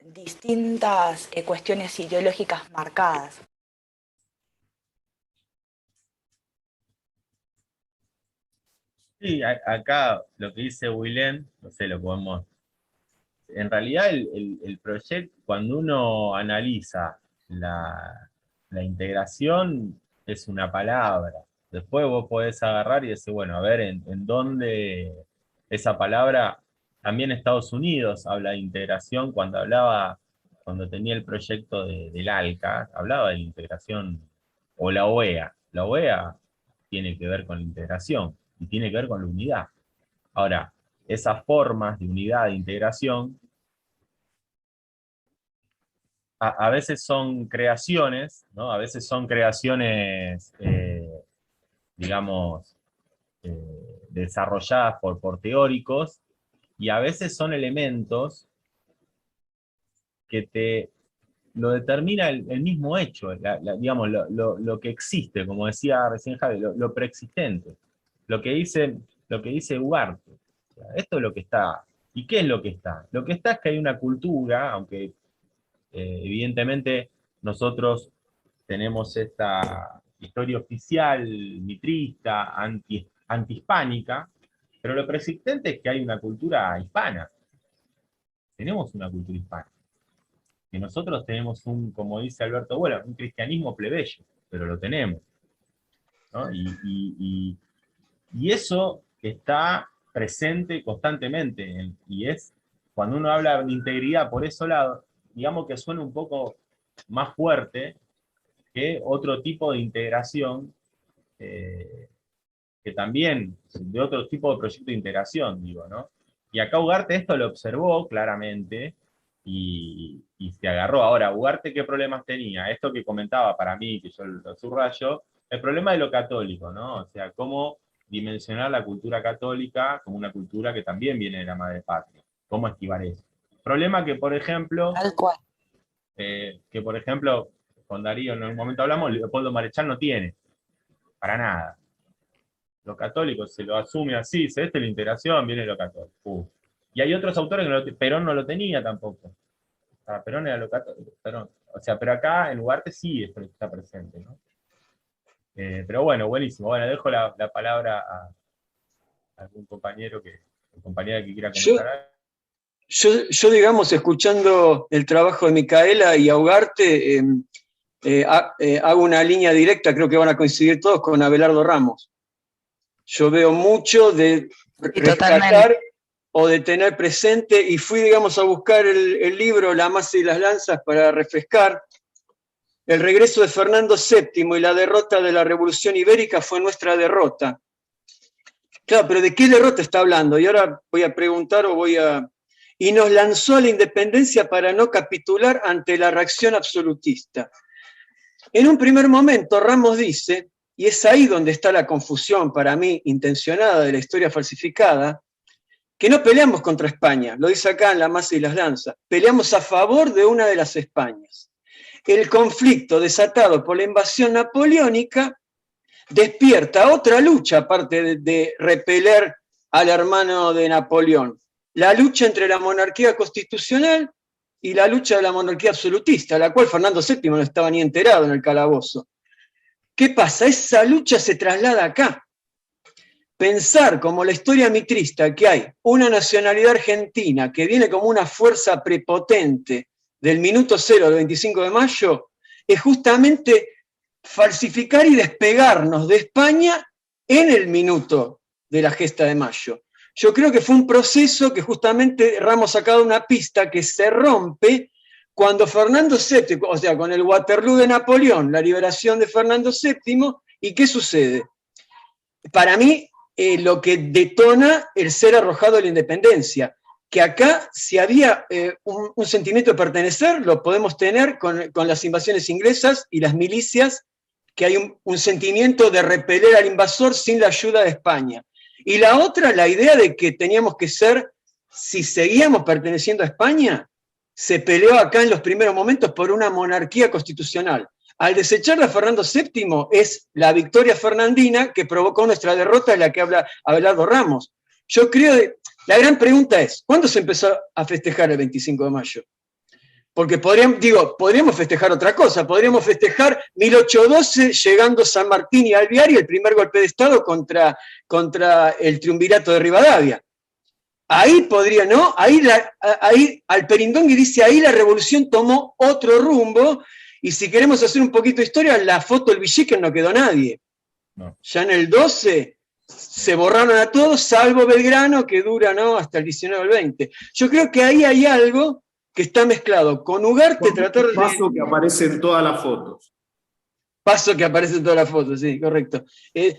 distintas cuestiones ideológicas marcadas. Sí, acá lo que dice Willem, no sé, lo podemos. En realidad, el proyecto, cuando uno analiza la integración, es una palabra. Después vos podés agarrar y decir, bueno, a ver, en dónde esa palabra, también Estados Unidos habla de integración, cuando tenía el proyecto del ALCA, hablaba de la integración, o la OEA. La OEA tiene que ver con la integración y tiene que ver con la unidad. Ahora, esas formas de unidad, de integración, a veces son creaciones, ¿no? A veces son creaciones, digamos, desarrolladas por teóricos, y a veces son elementos que lo determina el mismo hecho, digamos, lo que existe, como decía recién Javi, lo preexistente, lo que dice Ugarte. O sea, esto es lo que está. ¿Y qué es lo que está? Lo que está es que hay una cultura, aunque evidentemente nosotros tenemos esta historia oficial mitrista, antihispánica, pero lo preexistente es que hay una cultura hispana. Tenemos una cultura hispana. Que nosotros tenemos como dice Alberto Bueno, un cristianismo plebeyo, pero lo tenemos, ¿no? Y eso está presente constantemente y es cuando uno habla de integridad por ese lado, digamos que suena un poco más fuerte que otro tipo de integración, que también, de otro tipo de proyecto de integración, digo, ¿no? Y acá Ugarte esto lo observó claramente y se agarró. Ahora, Ugarte, ¿qué problemas tenía? Esto que comentaba para mí, que yo lo subrayo, el problema de lo católico, ¿no? O sea, cómo dimensionar la cultura católica como una cultura que también viene de la madre patria. ¿Cómo esquivar eso? Problema que, por ejemplo, Tal cual. con Darío en algún momento hablamos, Leopoldo Marechal no tiene, para nada. Lo católico se lo asume así, se la integración, viene lo católico. Y hay otros autores que Perón no lo tenía tampoco. Perón era lo católico, Perón. O sea, pero acá en Ugarte sí está presente, ¿no? Pero bueno, buenísimo. Bueno, dejo la palabra a algún compañero compañera que quiera comentar algo. Yo, digamos, escuchando el trabajo de Micaela y a Ugarte, hago una línea directa, creo que van a coincidir todos, con Abelardo Ramos. Yo veo mucho de rescatar o de tener presente, y fui, digamos, a buscar el libro La masa y las lanzas para refrescar. El regreso de Fernando VII y la derrota de la Revolución Ibérica fue nuestra derrota. Claro, pero ¿de qué derrota está hablando? Y ahora voy a preguntar y nos lanzó a la independencia para no capitular ante la reacción absolutista. En un primer momento, Ramos dice, y es ahí donde está la confusión, para mí, intencionada de la historia falsificada, que no peleamos contra España, lo dice acá en La masa y las lanzas, peleamos a favor de una de las Españas. El conflicto desatado por la invasión napoleónica despierta otra lucha, aparte de repeler al hermano de Napoleón, la lucha entre la monarquía constitucional y la lucha de la monarquía absolutista, la cual Fernando VII no estaba ni enterado en el calabozo. ¿Qué pasa? Esa lucha se traslada acá. Pensar como la historia mitrista que hay una nacionalidad argentina que viene como una fuerza prepotente del minuto cero del 25 de mayo es justamente falsificar y despegarnos de España en el minuto de la gesta de mayo. Yo creo que fue un proceso que justamente Ramos ha sacado una pista que se rompe cuando Fernando VII, o sea, con el Waterloo de Napoleón, la liberación de Fernando VII, ¿y qué sucede? Para mí, lo que detona el ser arrojado a la independencia, que acá, si había un sentimiento de pertenecer, lo podemos tener con las invasiones inglesas y las milicias, que hay un sentimiento de repeler al invasor sin la ayuda de España. Y la otra, la idea de que teníamos que ser, si seguíamos perteneciendo a España, se peleó acá en los primeros momentos por una monarquía constitucional. Al desecharla a Fernando VII es la victoria fernandina que provocó nuestra derrota, de la que habla Abelardo Ramos. Yo creo, la gran pregunta es, ¿cuándo se empezó a festejar el 25 de mayo? Porque podríamos festejar otra cosa, podríamos festejar 1812 llegando San Martín y Alvear y el primer golpe de Estado contra el triunvirato de Rivadavia. Ahí podría, ¿no? Ahí Alperindongui dice, ahí la revolución tomó otro rumbo, y si queremos hacer un poquito de historia, la foto del Villiquen no quedó nadie. No. Ya en el 12 se borraron a todos, salvo Belgrano, que dura, ¿no?, hasta el 19 o el 20. Yo creo que ahí hay algo que está mezclado con Ugarte, tratar de... Paso que aparece en todas las fotos. Paso que aparece en todas las fotos, sí, correcto.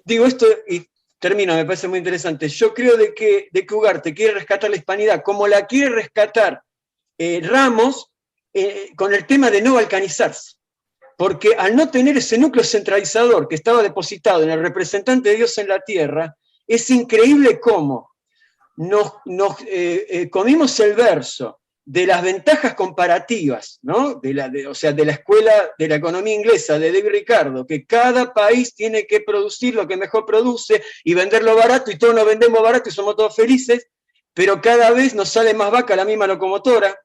Digo esto y termino, me parece muy interesante. Yo creo de que Ugarte quiere rescatar la hispanidad, como la quiere rescatar Ramos, con el tema de no balcanizarse. Porque al no tener ese núcleo centralizador que estaba depositado en el representante de Dios en la tierra, es increíble cómo nos comimos el verso de las ventajas comparativas, ¿no? O sea, de la escuela de la economía inglesa, de David Ricardo, que cada país tiene que producir lo que mejor produce y venderlo barato, y todos nos vendemos barato y somos todos felices, pero cada vez nos sale más vaca la misma locomotora,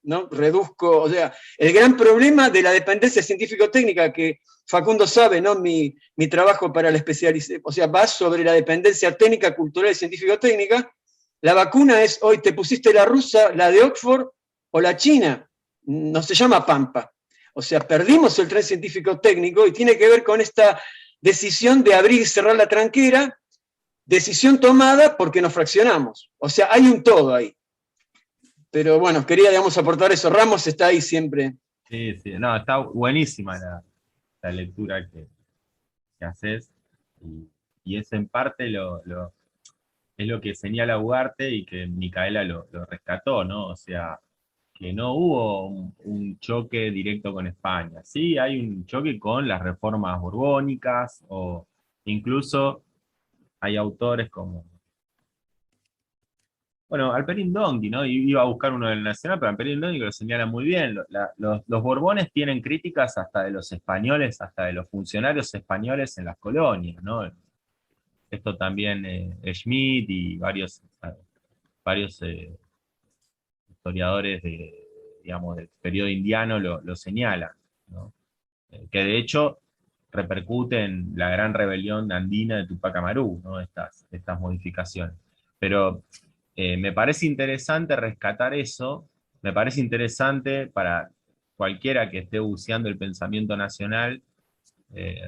¿no? Reduzco, o sea, el gran problema de la dependencia científico-técnica, que Facundo sabe, ¿no? Mi trabajo para la especialización, o sea, va sobre la dependencia técnica, cultural y científico-técnica. La vacuna es, hoy te pusiste la rusa, la de Oxford o la china, no se llama Pampa. O sea, perdimos el tren científico-técnico y tiene que ver con esta decisión de abrir y cerrar la tranquera, decisión tomada porque nos fraccionamos. O sea, hay un todo ahí. Pero bueno, quería, digamos, aportar eso. Ramos está ahí siempre. Sí, sí, no, está buenísima la lectura que haces, y es en parte es lo que señala Ugarte y que Micaela lo rescató, ¿no? O sea, que no hubo un choque directo con España. Sí, hay un choque con las reformas borbónicas, o incluso hay autores como, bueno, Alperín Dondi, ¿no? Iba a buscar uno del Nacional, pero Alperín Dondi que lo señala muy bien. Los Borbones tienen críticas hasta de los españoles, hasta de los funcionarios españoles en las colonias, ¿no? Esto también Schmidt y varios historiadores digamos, del periodo indiano lo señalan, ¿no? Que de hecho repercute en la gran rebelión andina de Tupac Amaru, ¿no? Estas modificaciones. Pero me parece interesante rescatar eso, me parece interesante para cualquiera que esté buceando el pensamiento nacional, eh,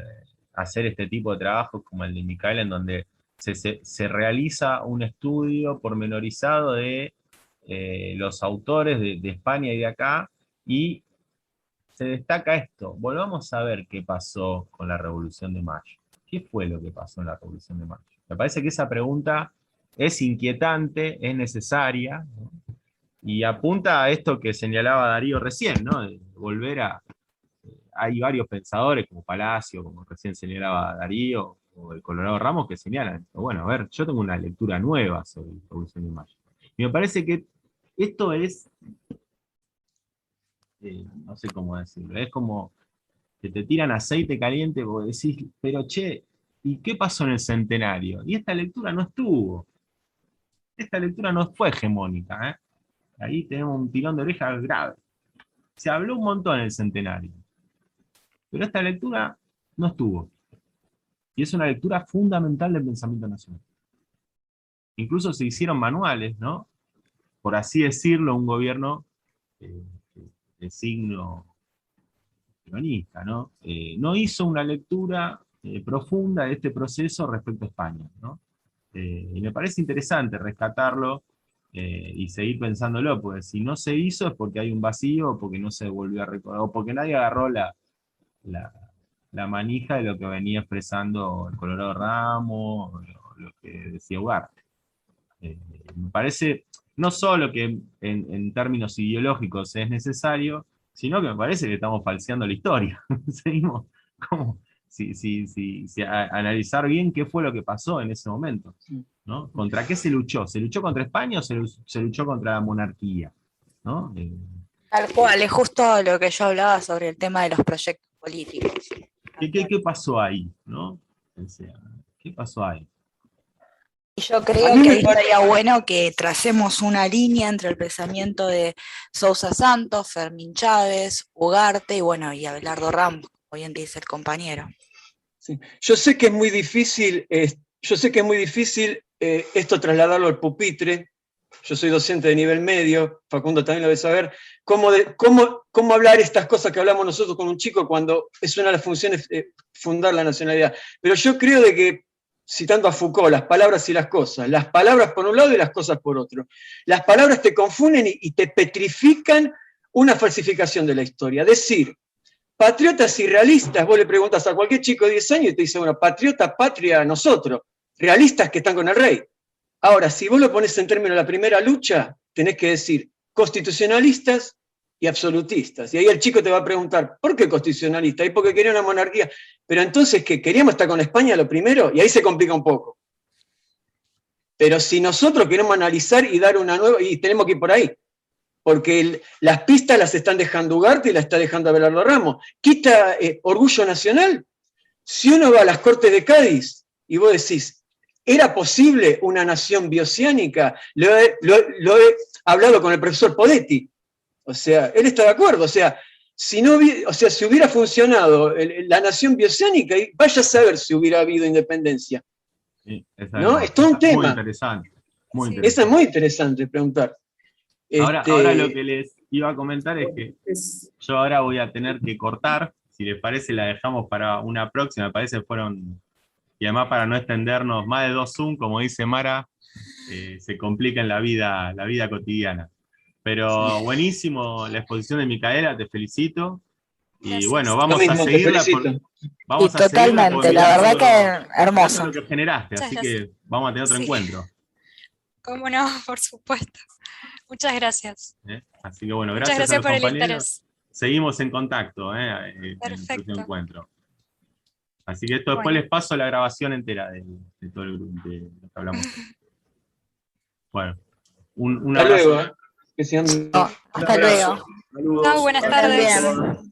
hacer este tipo de trabajos como el de Micaela, en donde se realiza un estudio pormenorizado de los autores de España y de acá, y se destaca esto. Volvamos a ver qué pasó con la Revolución de Mayo. ¿Qué fue lo que pasó en la Revolución de Mayo? Me parece que esa pregunta es inquietante, es necesaria, ¿no? Y apunta a esto que señalaba Darío recién, ¿no? De volver hay varios pensadores, como Palacio, como recién señalaba Darío, o el Colorado Ramos, que señalan esto. Bueno, a ver, yo tengo una lectura nueva sobre la Revolución de Mayo. Y me parece que esto es, no sé cómo decirlo, es como que te tiran aceite caliente porque decís, pero che, ¿y qué pasó en el centenario? Y esta lectura no estuvo. Esta lectura no fue hegemónica, ¿eh? Ahí tenemos un tirón de orejas grave. Se habló un montón en el centenario, pero esta lectura no estuvo. Y es una lectura fundamental del pensamiento nacional. Incluso se hicieron manuales, ¿no? Por así decirlo, un gobierno eh, de signo peronista, ¿no? No hizo una lectura profunda de este proceso respecto a España, ¿no? Y me parece interesante rescatarlo y seguir pensándolo, porque si no se hizo es porque hay un vacío, o porque no se volvió a recordar, o porque nadie agarró la, la manija de lo que venía expresando el Colorado Ramos, lo que decía Ugarte. Me parece no solo que en términos ideológicos es necesario, sino que me parece que estamos falseando la historia. Seguimos como analizar bien qué fue lo que pasó en ese momento, ¿no? ¿Contra qué se luchó? ¿Se luchó contra España o se luchó contra la monarquía? ¿No? Tal cual, es justo lo que yo hablaba sobre el tema de los proyectos políticos. ¿Qué pasó ahí? ¿No? O sea, ¿qué pasó ahí? Y yo creo que ahí estaría bueno que tracemos una línea entre el pensamiento de Sousa Santos, Fermín Chávez, Ugarte y bueno, y Abelardo Ramos, como bien dice el compañero. Sí. Yo sé que es muy difícil, esto trasladarlo al pupitre. Yo soy docente de nivel medio, Facundo también lo debe saber, cómo hablar estas cosas que hablamos nosotros con un chico cuando es una de las funciones fundar la nacionalidad. Pero yo creo de que, citando a Foucault, las palabras y las cosas, las palabras por un lado y las cosas por otro. Las palabras te confunden y te petrifican una falsificación de la historia. Decir, patriotas y realistas, vos le preguntas a cualquier chico de 10 años y te dice, bueno, patriota, patria, nosotros, realistas que están con el rey. Ahora, si vos lo pones en términos de la primera lucha, tenés que decir constitucionalistas y absolutistas. Y ahí el chico te va a preguntar, ¿por qué constitucionalista? Y porque quería una monarquía. Pero entonces, ¿qué? ¿Queríamos estar con España lo primero? Y ahí se complica un poco. Pero si nosotros queremos analizar y dar una nueva, y tenemos que ir por ahí, porque las pistas las están dejando Ugarte y las está dejando Abelardo Ramos. ¿Quita orgullo nacional? Si uno va a las Cortes de Cádiz y vos decís, ¿era posible una nación bioceánica? Lo he hablado con el profesor Podetti. O sea, él está de acuerdo. O sea, si hubiera funcionado la nación bioceánica, vaya a saber si hubiera habido independencia. Sí, ¿No? Es todo un tema. Muy interesante. Muy interesante. Esa es muy interesante preguntar. Ahora lo que les iba a comentar es que yo ahora voy a tener que cortar. Si les parece, la dejamos para una próxima. Me parece que fueron... Y además, para no extendernos más de 2 Zoom, como dice Mara, se complica en la vida cotidiana. Pero buenísimo la exposición de Micaela, te felicito. Y Gracias. bueno, vamos Lo a mismo, te seguirla. felicito. Vamos Y a seguirla totalmente, la mirando- verdad que mirando hermoso. lo que generaste, Muchas así gracias. que vamos a tener otro Sí. encuentro. Cómo no, por supuesto. Muchas gracias. ¿Eh? Así que bueno, Muchas gracias a gracias los por el compañeros. interés. Seguimos en contacto en el próximo Perfecto. encuentro. Así que esto después Bueno. les paso la grabación entera de todo el grupo de lo que hablamos. Bueno, un Hasta abrazo. luego. Que sean Hasta luego. Saludos. Chao, buenas Que estén tardes. bien.